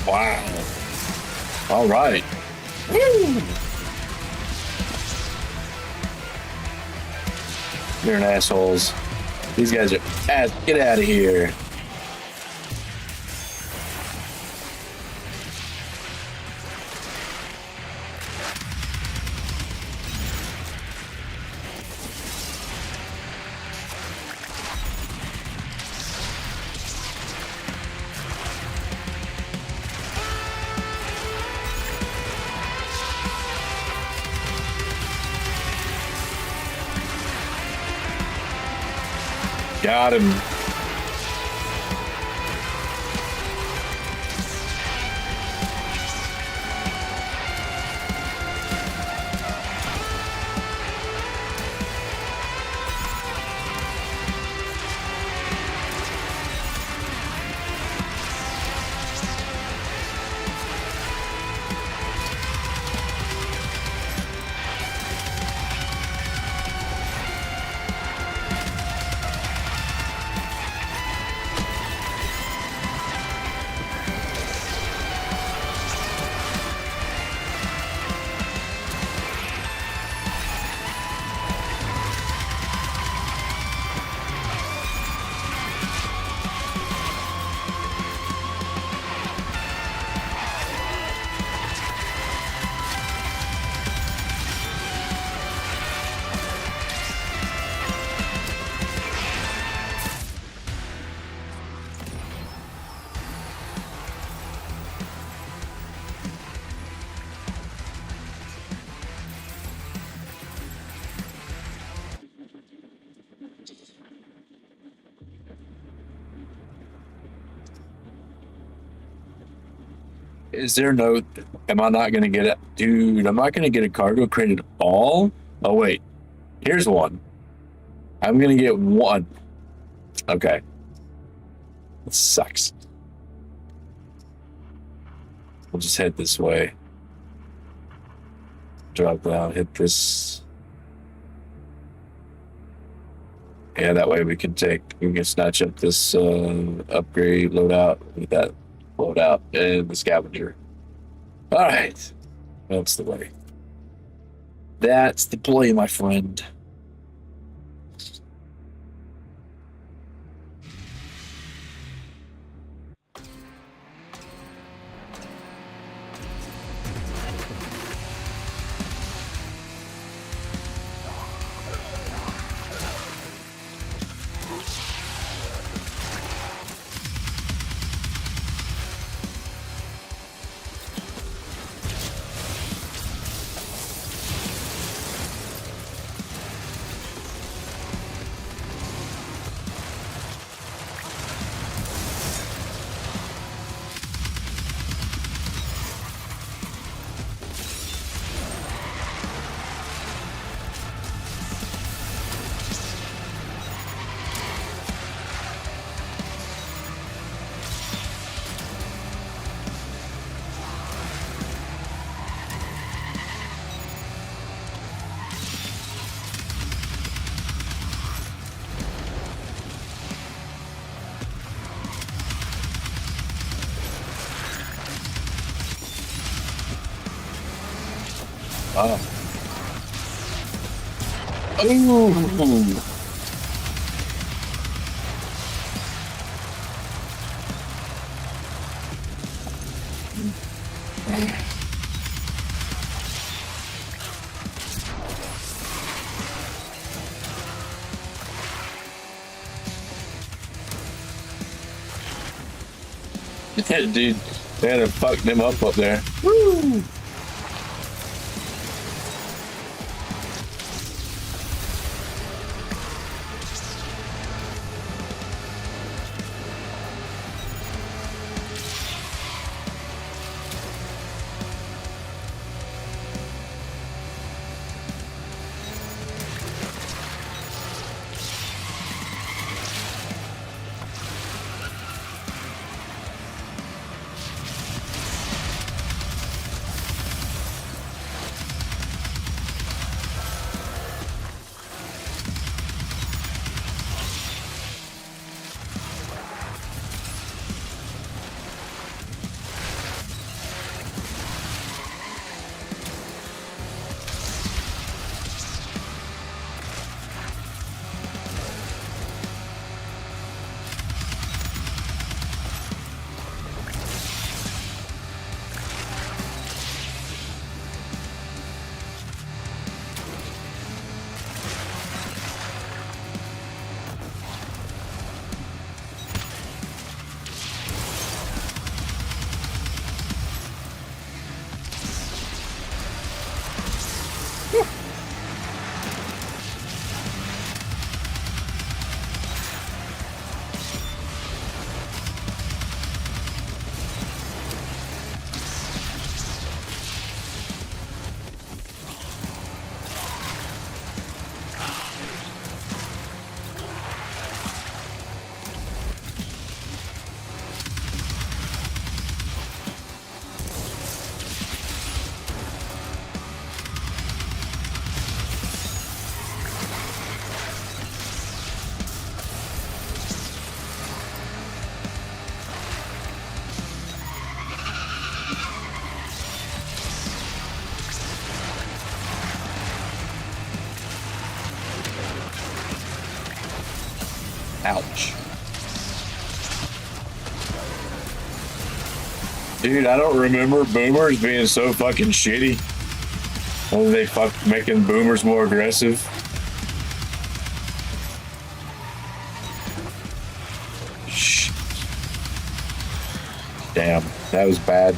Wow. All right. Woo! You're an assholes. These guys are ass. Get out of here. Got him. Is there no? Am I not going to get it? Dude, I'm not going to get a cargo crate at all? Oh, wait. Here's one. I'm going to get one. Okay. It sucks. We'll just head this way. Drop down, hit this. Yeah, that way we can snatch up this upgrade loadout with that loadout and the scavenger. All right. That's the way. That's the play, my friend. Oh. Ooh. Yeah, dude, they had to fuck them up there. Woo! Ouch. Dude, I don't remember boomers being so fucking shitty. When they making boomers more aggressive. Shh. Damn, that was bad.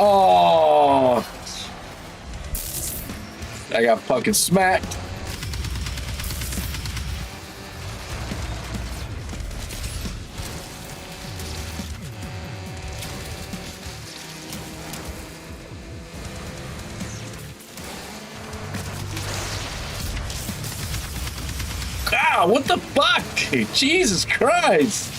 Oh, I got fucking smacked. Ah, what the fuck? Jesus Christ.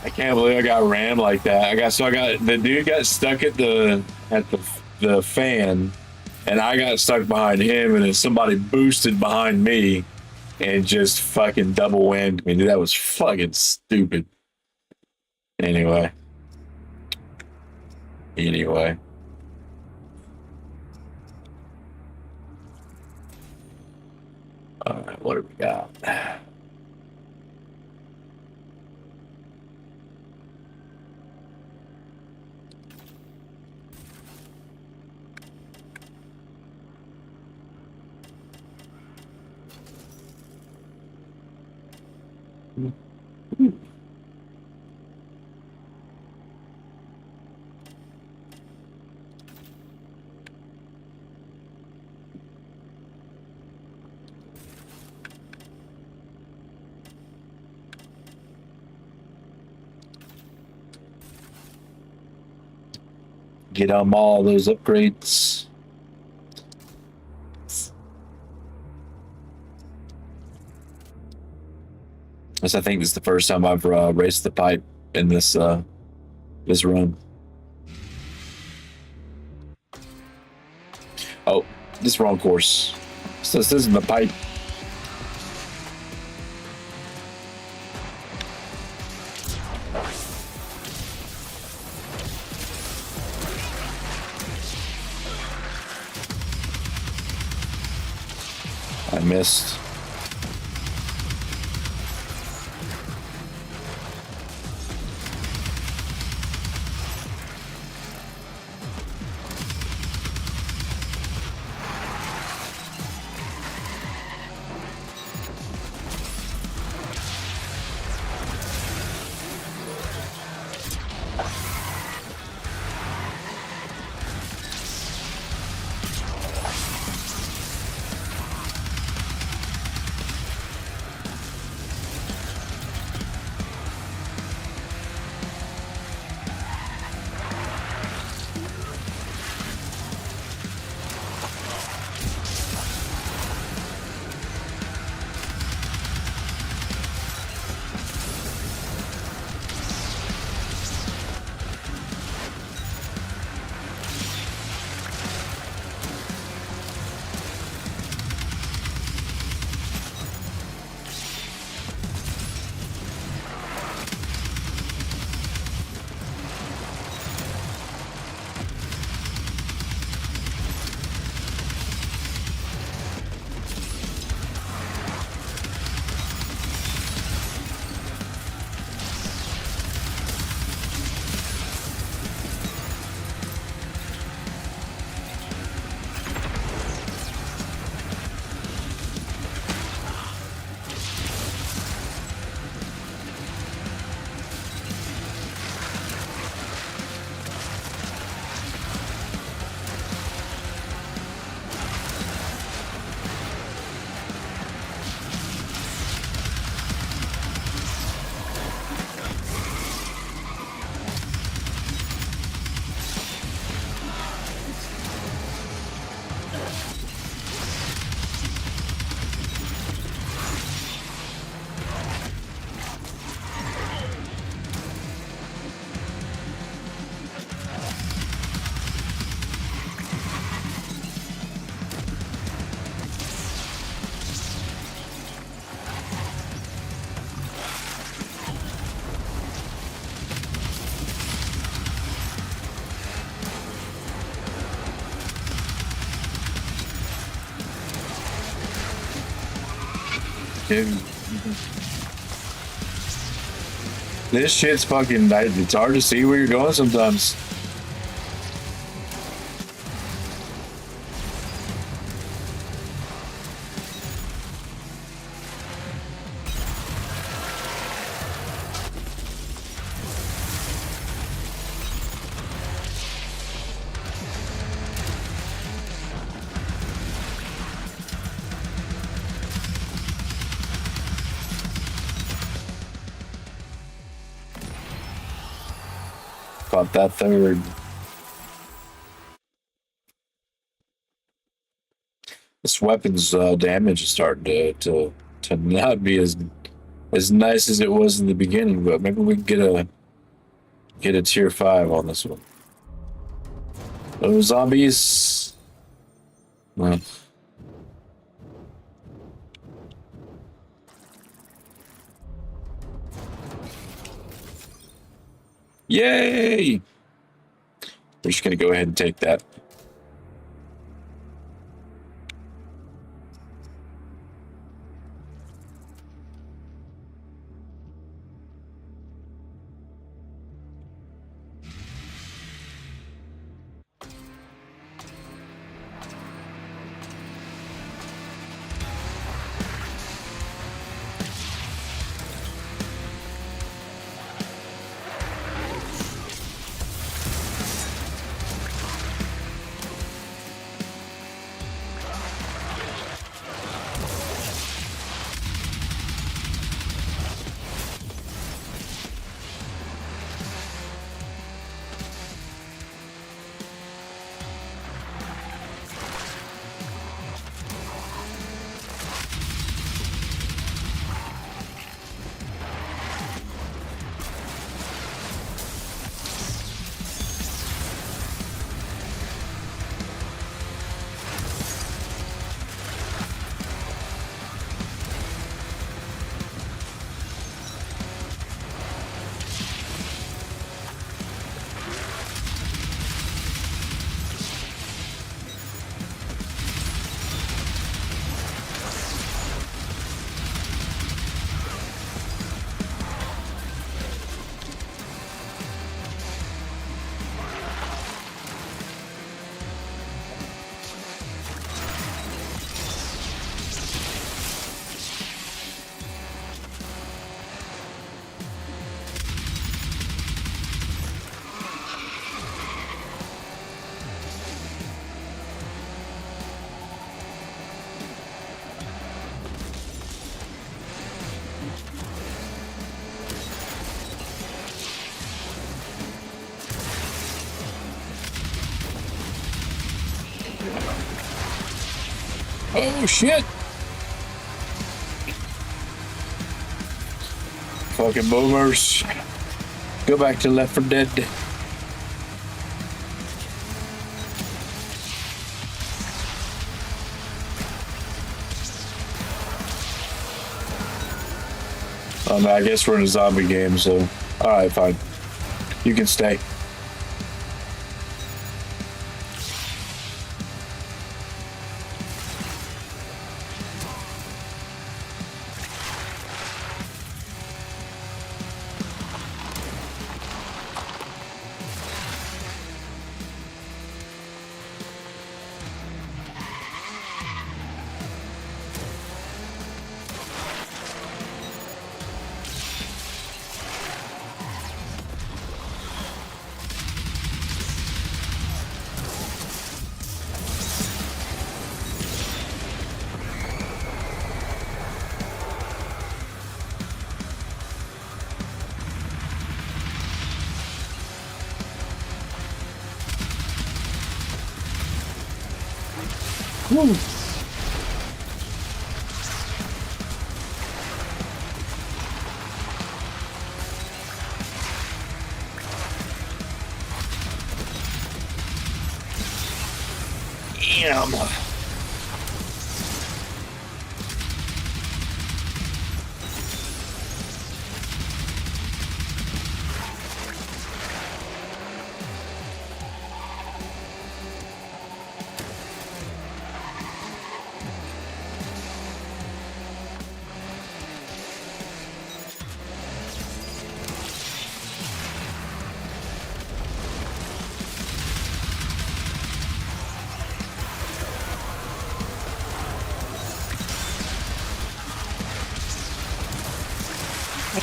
I can't believe I got rammed like that. I got the dude got stuck at the fan, and I got stuck behind him, and then somebody boosted behind me and just fucking double whammed me. Dude, that was fucking stupid. Anyway. All right, what do we got? Get them all those upgrades. This, I think, this is the first time I've raced the pipe in this this run. Oh, this is wrong course. So this isn't the pipe. I missed. This shit's fucking. It's hard to see where you're going sometimes. Caught that third. This weapon's damage is starting to not be as nice as it was in the beginning, but maybe we can get a tier 5 on this one. Those zombies. Well. Yay! We're just gonna go ahead and take that. Oh shit! Fucking boomers. Go back to Left 4 Dead. I guess we're in a zombie game, so alright, fine. You can stay. Woo. Damn.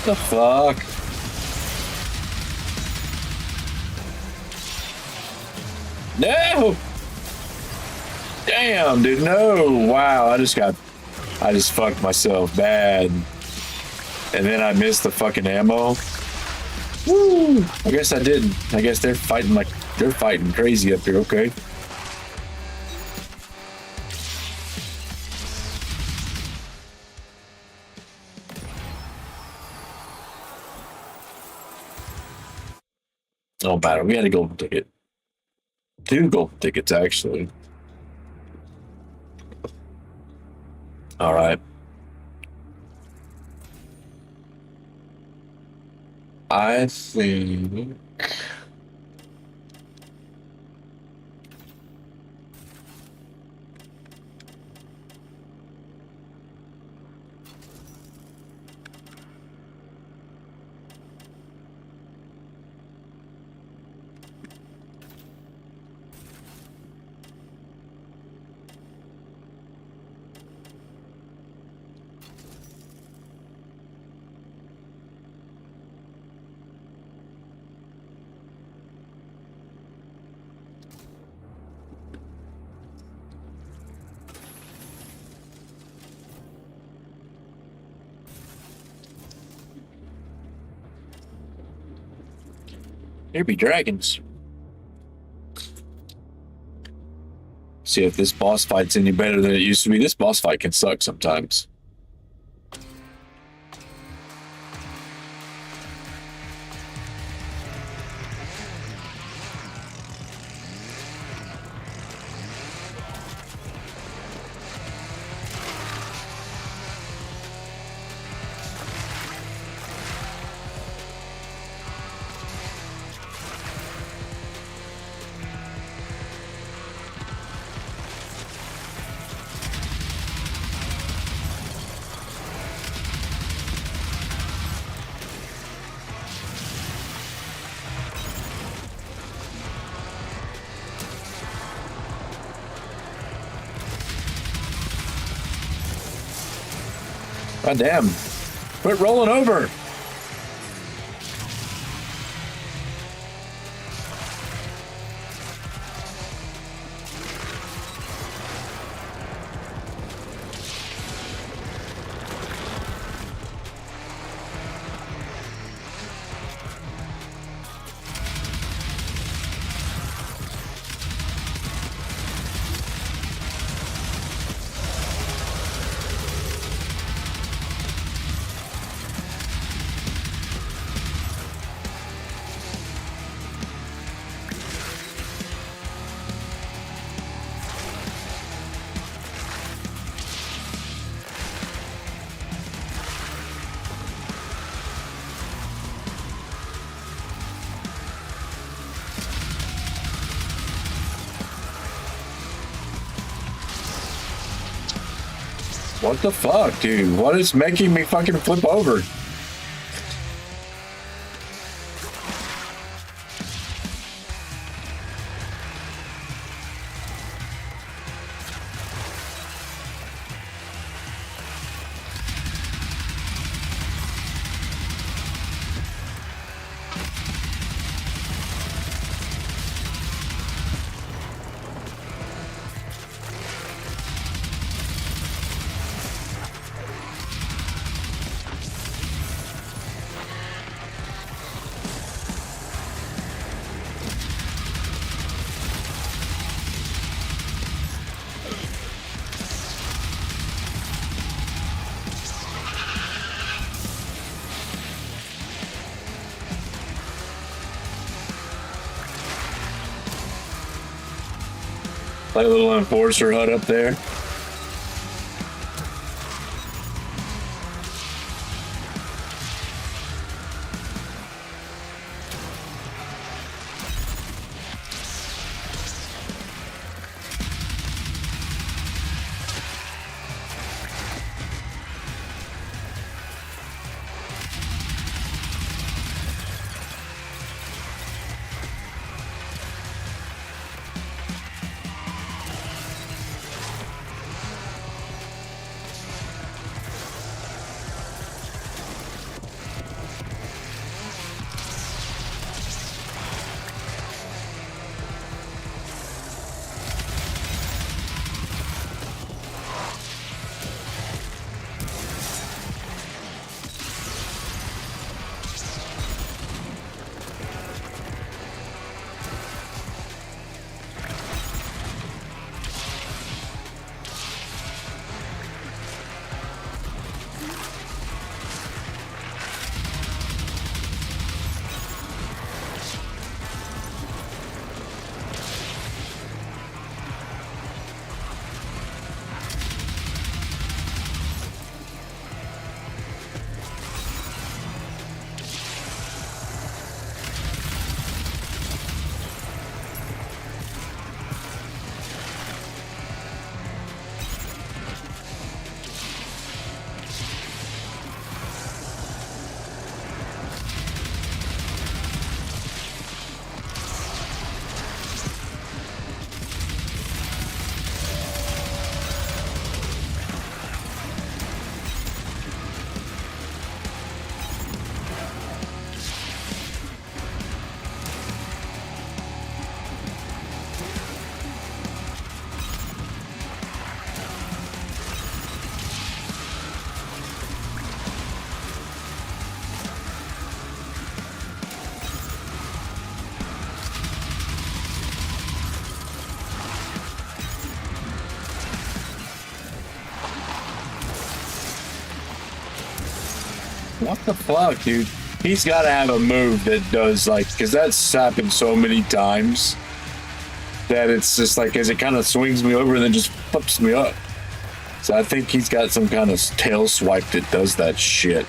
the fuck? No! Damn, dude, no! Wow, I just fucked myself bad. And then I missed the fucking ammo. Woo! I guess I didn't. I guess they're fighting crazy up here, okay. Oh, matter. We had a golden ticket. 2 golden tickets, actually. All right. I think. Here be dragons. See if this boss fight's any better than it used to be. This boss fight can suck sometimes. God damn. Quit rolling over. What the fuck, dude? What is making me fucking flip over? Like a little enforcer hut up there. What the fuck, dude? He's got to have a move that does like, because that's happened so many times that it's just like as it kind of swings me over and then just flips me up. So I think he's got some kind of tail swipe that does that shit.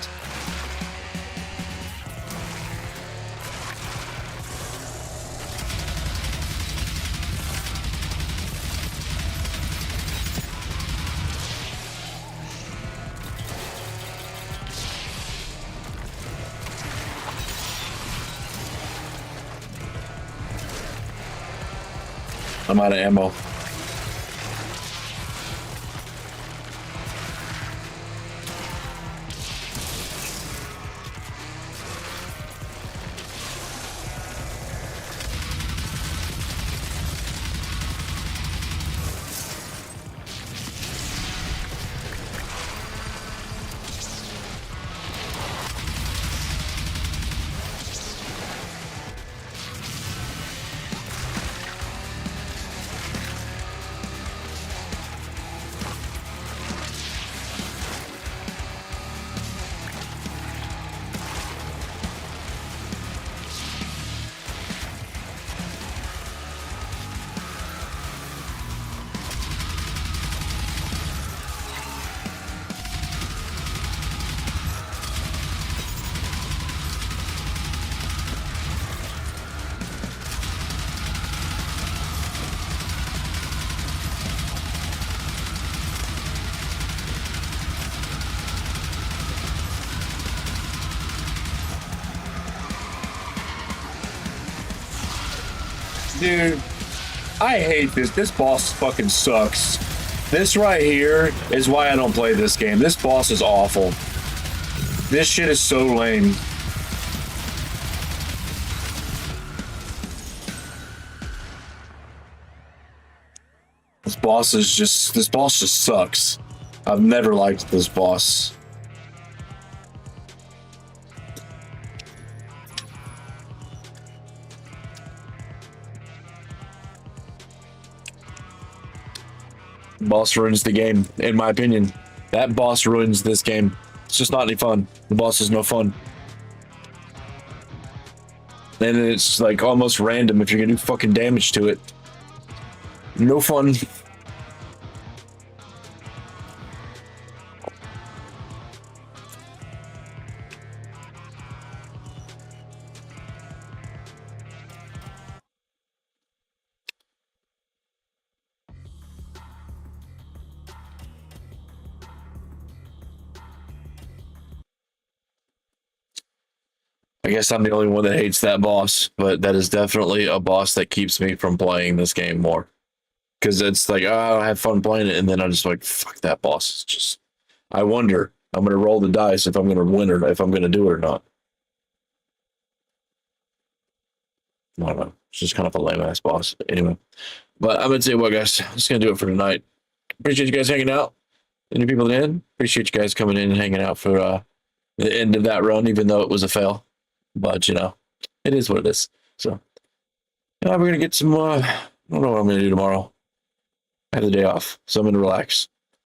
I'm out of ammo. Dude, I hate this. This boss fucking sucks. This right here is why I don't play this game. This boss is awful. This shit is so lame. This boss just sucks. I've never liked this boss. Boss ruins the game, in my opinion. That boss ruins this game. It's just not any fun. The boss is no fun. And it's like almost random if you're gonna do fucking damage to it. No fun. I guess I'm the only one that hates that boss, but that is definitely a boss that keeps me from playing this game more. Because it's like, oh, I have fun playing it, and then I'm just like, fuck that boss. It's just, I wonder. I'm going to roll the dice if I'm going to win or if I'm going to do it or not. I don't know. It's just kind of a lame ass boss. Anyway, but I'm going to tell you what, guys, that's going to do it for tonight. Appreciate you guys hanging out. Any people that in? Appreciate you guys coming in and hanging out for the end of that run, even though it was a fail. But, you know, it is what it is. So, yeah, we're going to get some, I don't know what I'm going to do tomorrow. I have the day off, so I'm going to relax.